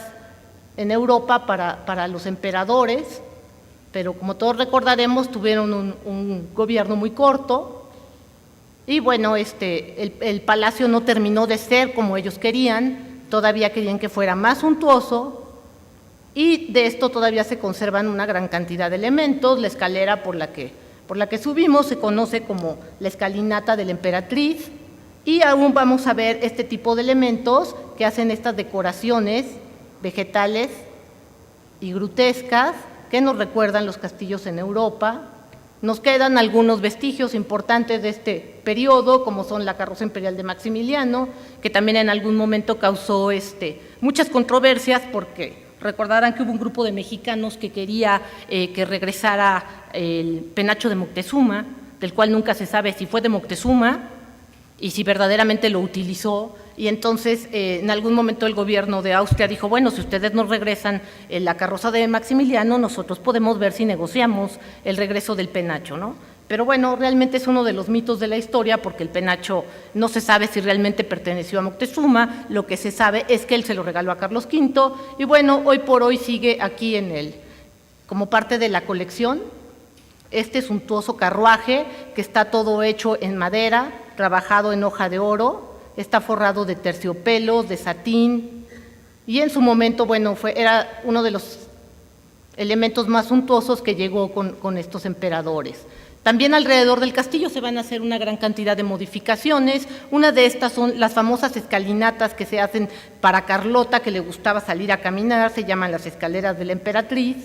en Europa para los emperadores, pero como todos recordaremos, tuvieron un gobierno muy corto y bueno, el palacio no terminó de ser como ellos querían, todavía querían que fuera más suntuoso, y de esto todavía se conservan una gran cantidad de elementos. La escalera por la que subimos se conoce como la escalinata de la emperatriz, y aún vamos a ver este tipo de elementos que hacen estas decoraciones vegetales y grutescas que nos recuerdan los castillos en Europa. Nos quedan algunos vestigios importantes de este periodo, como son la carroza imperial de Maximiliano, que también en algún momento causó muchas controversias, porque recordarán que hubo un grupo de mexicanos que quería que regresara el penacho de Moctezuma, del cual nunca se sabe si fue de Moctezuma y si verdaderamente lo utilizó, y entonces en algún momento el gobierno de Austria dijo, bueno, si ustedes nos regresan la carroza de Maximiliano, nosotros podemos ver si negociamos el regreso del penacho, ¿no? Pero bueno, realmente es uno de los mitos de la historia, porque el penacho no se sabe si realmente perteneció a Moctezuma. Lo que se sabe es que él se lo regaló a Carlos V, y bueno, hoy por hoy sigue aquí como parte de la colección este suntuoso carruaje que está todo hecho en madera, trabajado en hoja de oro, está forrado de terciopelos, de satín, y en su momento, bueno, era uno de los elementos más suntuosos que llegó con estos emperadores. También alrededor del castillo se van a hacer una gran cantidad de modificaciones. Una de estas son las famosas escalinatas que se hacen para Carlota, que le gustaba salir a caminar, se llaman las escaleras de la emperatriz.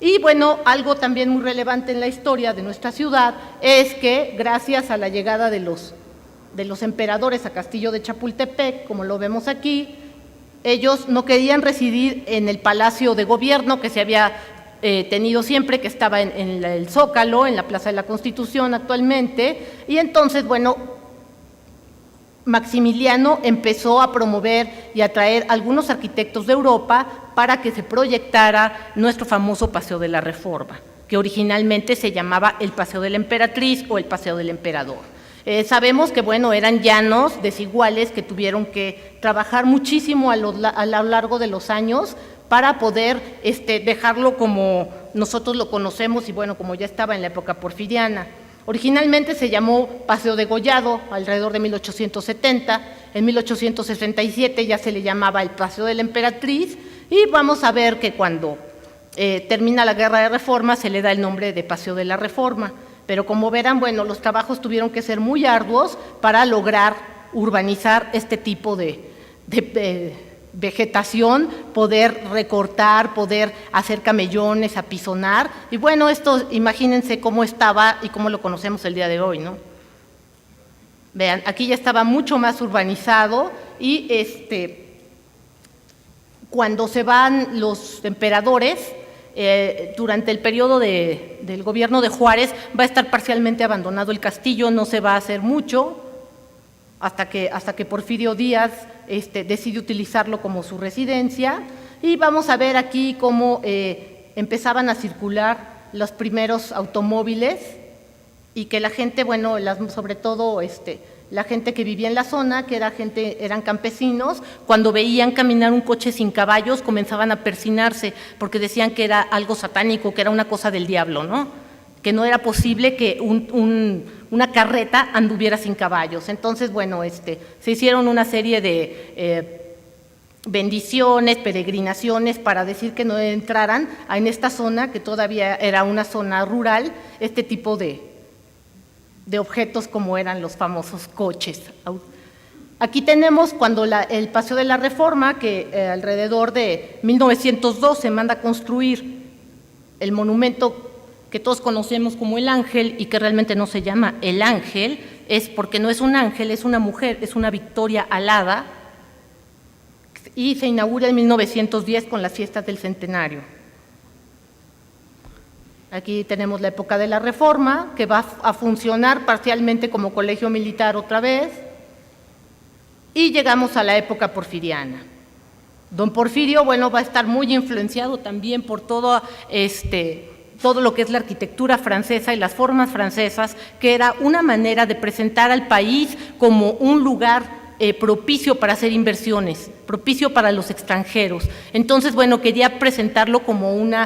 Y bueno, algo también muy relevante en la historia de nuestra ciudad es que gracias a la llegada de los emperadores a Castillo de Chapultepec, como lo vemos aquí, ellos no querían residir en el Palacio de Gobierno que se había tenido siempre, que estaba en el Zócalo, en la Plaza de la Constitución actualmente, y entonces, bueno, Maximiliano empezó a promover y a traer algunos arquitectos de Europa para que se proyectara nuestro famoso Paseo de la Reforma, que originalmente se llamaba el Paseo de la Emperatriz o el Paseo del Emperador. Sabemos que, bueno, eran llanos desiguales que tuvieron que trabajar muchísimo a lo largo de los años para poder dejarlo como nosotros lo conocemos y, bueno, como ya estaba en la época porfiriana. Originalmente se llamó Paseo de Gollado, alrededor de 1870, en 1867 ya se le llamaba el Paseo de la Emperatriz, y vamos a ver que cuando termina la Guerra de Reforma se le da el nombre de Paseo de la Reforma, pero como verán, bueno, los trabajos tuvieron que ser muy arduos para lograr urbanizar este tipo de vegetación, poder recortar, poder hacer camellones, apisonar, y bueno, esto imagínense cómo estaba y cómo lo conocemos el día de hoy, ¿no? Vean, aquí ya estaba mucho más urbanizado y cuando se van los emperadores, durante el periodo del gobierno de Juárez, va a estar parcialmente abandonado el castillo, no se va a hacer mucho, hasta que Porfirio Díaz decide utilizarlo como su residencia, y vamos a ver aquí cómo empezaban a circular los primeros automóviles y que la gente, bueno, sobre todo la gente que vivía en la zona, que eran campesinos, cuando veían caminar un coche sin caballos comenzaban a persinarse porque decían que era algo satánico, que era una cosa del diablo, ¿no? Que no era posible que una carreta anduviera sin caballos. Entonces, bueno, se hicieron una serie de bendiciones, peregrinaciones para decir que no entraran en esta zona, que todavía era una zona rural, este tipo de objetos como eran los famosos coches. Aquí tenemos cuando el Paseo de la Reforma, que alrededor de 1902 se manda a construir el monumento que todos conocemos como el Ángel y que realmente no se llama el Ángel, es porque no es un ángel, es una mujer, es una Victoria alada, y se inaugura en 1910 con las fiestas del centenario. Aquí tenemos la época de la Reforma, que va a funcionar parcialmente como colegio militar otra vez, y llegamos a la época porfiriana. Don Porfirio, bueno, va a estar muy influenciado también por todo lo que es la arquitectura francesa y las formas francesas, que era una manera de presentar al país como un lugar propicio para hacer inversiones, propicio para los extranjeros. Entonces, bueno, quería presentarlo como un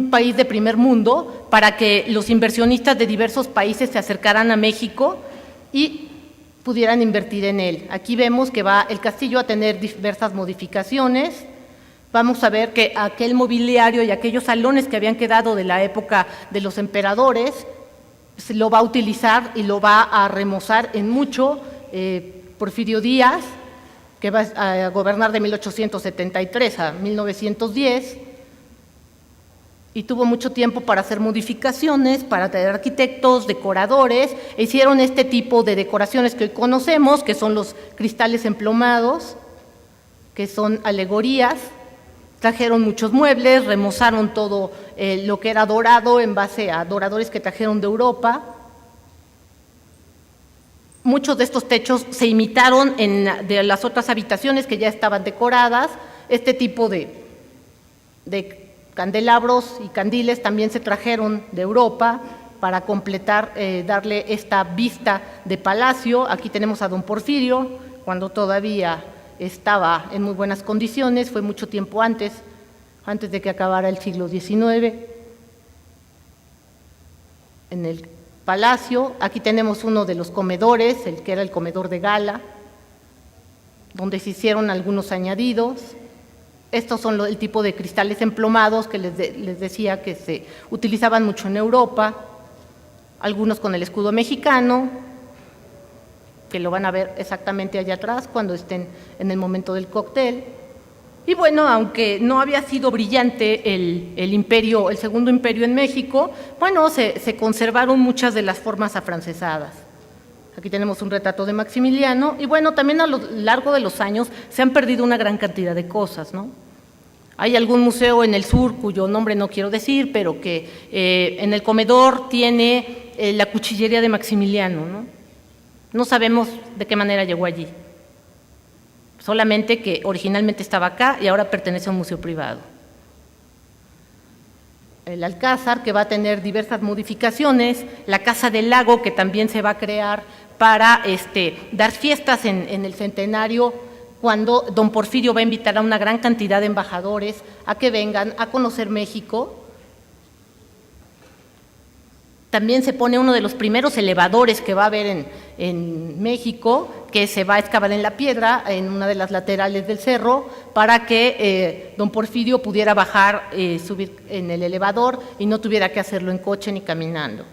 país de primer mundo para que los inversionistas de diversos países se acercaran a México y pudieran invertir en él. Aquí vemos que va el castillo a tener diversas modificaciones. Vamos a ver que aquel mobiliario y aquellos salones que habían quedado de la época de los emperadores se lo va a utilizar y lo va a remozar en mucho Porfirio Díaz, que va a gobernar de 1873 a 1910, y tuvo mucho tiempo para hacer modificaciones, para traer arquitectos, decoradores, e hicieron este tipo de decoraciones que hoy conocemos, que son los cristales emplomados, que son alegorías. Trajeron muchos muebles, remozaron todo lo que era dorado en base a doradores que trajeron de Europa. Muchos de estos techos se imitaron de las otras habitaciones que ya estaban decoradas. Este tipo de candelabros y candiles también se trajeron de Europa para completar, darle esta vista de palacio. Aquí tenemos a don Porfirio, cuando todavía estaba en muy buenas condiciones, fue mucho tiempo antes, antes de que acabara el siglo XIX. En el palacio, aquí tenemos uno de los comedores, el que era el comedor de gala, donde se hicieron algunos añadidos. Estos son el tipo de cristales emplomados que les decía que se utilizaban mucho en Europa, algunos con el escudo mexicano, que lo van a ver exactamente allá atrás cuando estén en el momento del cóctel. Y bueno, aunque no había sido brillante el imperio, el Segundo Imperio en México, bueno, se conservaron muchas de las formas afrancesadas. Aquí tenemos un retrato de Maximiliano, y bueno, también a lo largo de los años se han perdido una gran cantidad de cosas, ¿no? Hay algún museo en el sur, cuyo nombre no quiero decir, pero que en el comedor tiene la cuchillería de Maximiliano, ¿no? No sabemos de qué manera llegó allí. Solamente que originalmente estaba acá y ahora pertenece a un museo privado. El Alcázar, que va a tener diversas modificaciones, la Casa del Lago, que también se va a crear para dar fiestas en el centenario, cuando don Porfirio va a invitar a una gran cantidad de embajadores a que vengan a conocer México. También se pone uno de los primeros elevadores que va a haber en México, que se va a excavar en la piedra, en una de las laterales del cerro, para que don Porfirio pudiera bajar, subir en el elevador y no tuviera que hacerlo en coche ni caminando.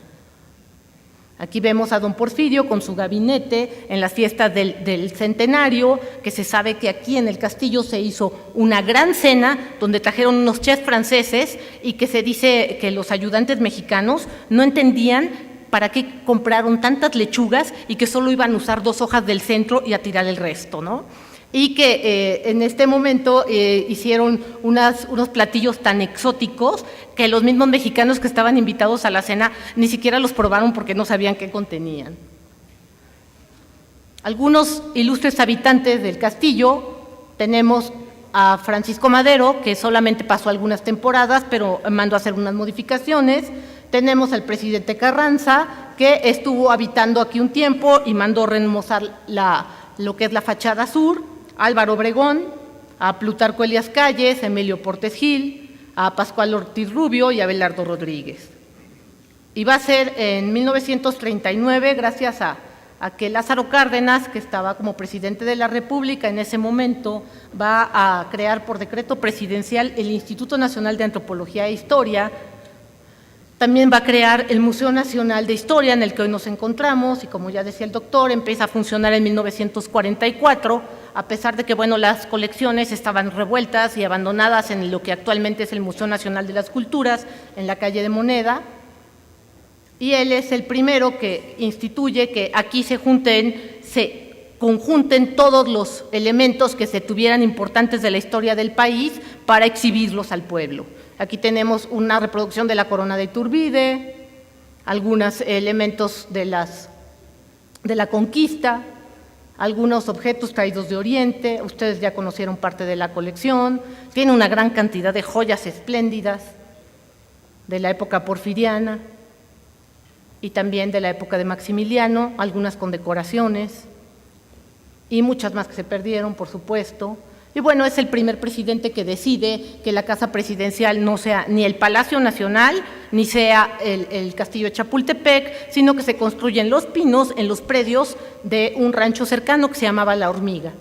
Aquí vemos a don Porfirio con su gabinete en las fiestas del centenario, que se sabe que aquí en el castillo se hizo una gran cena donde trajeron unos chefs franceses y que se dice que los ayudantes mexicanos no entendían para qué compraron tantas lechugas y que solo iban a usar 2 hojas del centro y a tirar el resto, ¿no? Y que en este momento hicieron unos platillos tan exóticos que los mismos mexicanos que estaban invitados a la cena ni siquiera los probaron porque no sabían qué contenían. Algunos ilustres habitantes del castillo, tenemos a Francisco Madero, que solamente pasó algunas temporadas, pero mandó a hacer unas modificaciones. Tenemos al presidente Carranza, que estuvo habitando aquí un tiempo y mandó remozar lo que es la fachada sur. Álvaro Obregón, a Plutarco Elías Calles, Emilio Portes Gil, a Pascual Ortiz Rubio y a Abelardo Rodríguez. Y va a ser en 1939, gracias a que Lázaro Cárdenas, que estaba como presidente de la República en ese momento, va a crear por decreto presidencial el Instituto Nacional de Antropología e Historia. También va a crear el Museo Nacional de Historia, en el que hoy nos encontramos, y como ya decía el doctor, empieza a funcionar en 1944, a pesar de que, bueno, las colecciones estaban revueltas y abandonadas en lo que actualmente es el Museo Nacional de las Culturas, en la calle de Moneda. Y él es el primero que instituye que aquí se conjunten todos los elementos que se tuvieran importantes de la historia del país para exhibirlos al pueblo. Aquí tenemos una reproducción de la corona de Iturbide, algunos elementos de la conquista, algunos objetos traídos de Oriente. Ustedes ya conocieron parte de la colección. Tiene una gran cantidad de joyas espléndidas de la época porfiriana y también de la época de Maximiliano, algunas con decoraciones y muchas más que se perdieron, por supuesto. Y bueno, es el primer presidente que decide que la casa presidencial no sea ni el Palacio Nacional, ni sea el Castillo de Chapultepec, sino que se construyen Los Pinos, en los predios de un rancho cercano que se llamaba La Hormiga.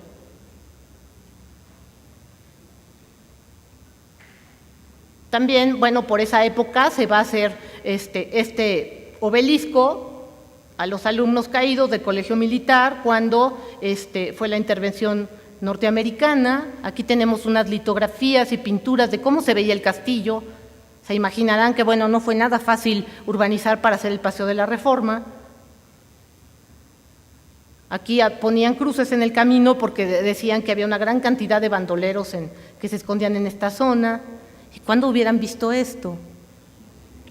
También, bueno, por esa época se va a hacer este obelisco a los alumnos caídos del Colegio Militar cuando fue la intervención norteamericana. Aquí tenemos unas litografías y pinturas de cómo se veía el castillo. Se imaginarán que, bueno, no fue nada fácil urbanizar para hacer el Paseo de la Reforma. Aquí ponían cruces en el camino porque decían que había una gran cantidad de bandoleros que se escondían en esta zona. ¿Y cuándo hubieran visto esto?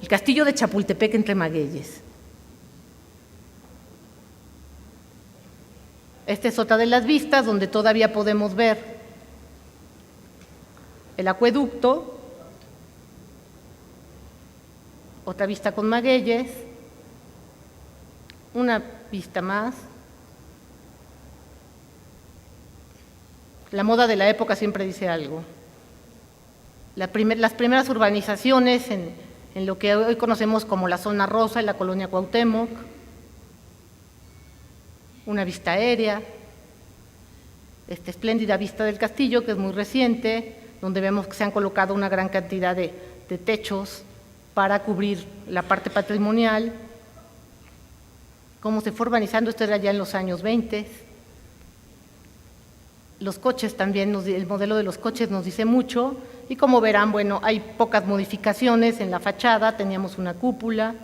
El castillo de Chapultepec entre Magueyes. Esta es otra de las vistas donde todavía podemos ver el acueducto, otra vista con Magueyes, una vista más. La moda de la época siempre dice algo. las primeras urbanizaciones en lo que hoy conocemos como la zona rosa, en la colonia Cuauhtémoc, una vista aérea, esta espléndida vista del castillo, que es muy reciente, donde vemos que se han colocado una gran cantidad de techos para cubrir la parte patrimonial, cómo se fue urbanizando, esto era ya en los años 20. Los coches también, el modelo de los coches nos dice mucho, y como verán, bueno, hay pocas modificaciones en la fachada, teníamos una cúpula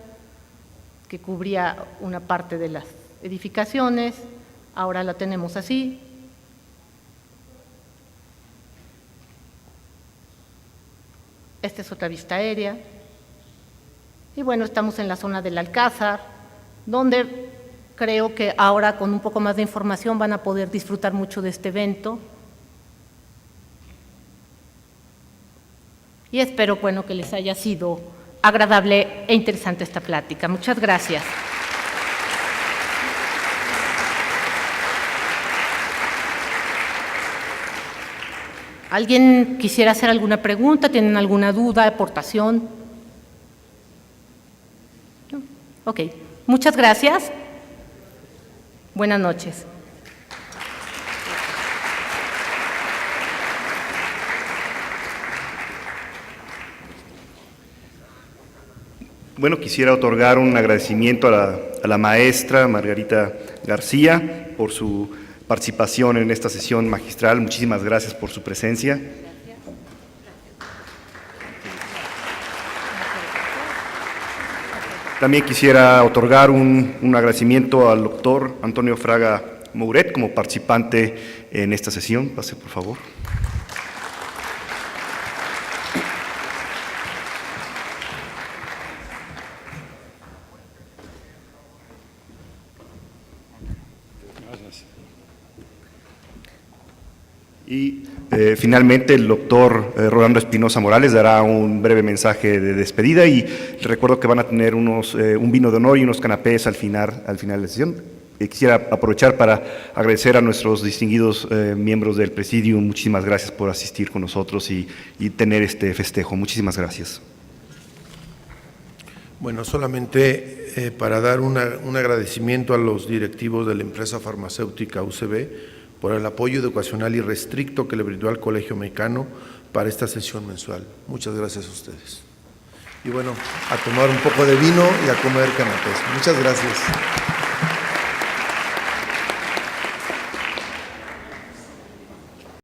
que cubría una parte de las edificaciones, ahora la tenemos así. Esta es otra vista aérea. Y bueno, estamos en la zona del Alcázar, donde creo que ahora con un poco más de información van a poder disfrutar mucho de este evento. Y espero, bueno, que les haya sido agradable e interesante esta plática. Muchas gracias. ¿Alguien quisiera hacer alguna pregunta? ¿Tienen alguna duda, aportación? ¿No? Ok, muchas gracias. Buenas noches. Bueno, quisiera otorgar un agradecimiento a la maestra Margarita García por su participación en esta sesión magistral. Muchísimas gracias por su presencia. También quisiera otorgar un agradecimiento al doctor Antonio Fraga Mouret como participante en esta sesión. Pase, por favor. Y finalmente el doctor Rolando Espinosa Morales dará un breve mensaje de despedida y les recuerdo que van a tener un vino de honor y unos canapés al final de la sesión. Quisiera aprovechar para agradecer a nuestros distinguidos miembros del Presidium. Muchísimas gracias por asistir con nosotros y tener este festejo. Muchísimas gracias. Bueno, solamente para dar un agradecimiento a los directivos de la empresa farmacéutica UCB por el apoyo educacional irrestricto que le brindó al Colegio Mexicano para esta sesión mensual. Muchas gracias a ustedes. Y bueno, a tomar un poco de vino y a comer canapés. Muchas gracias.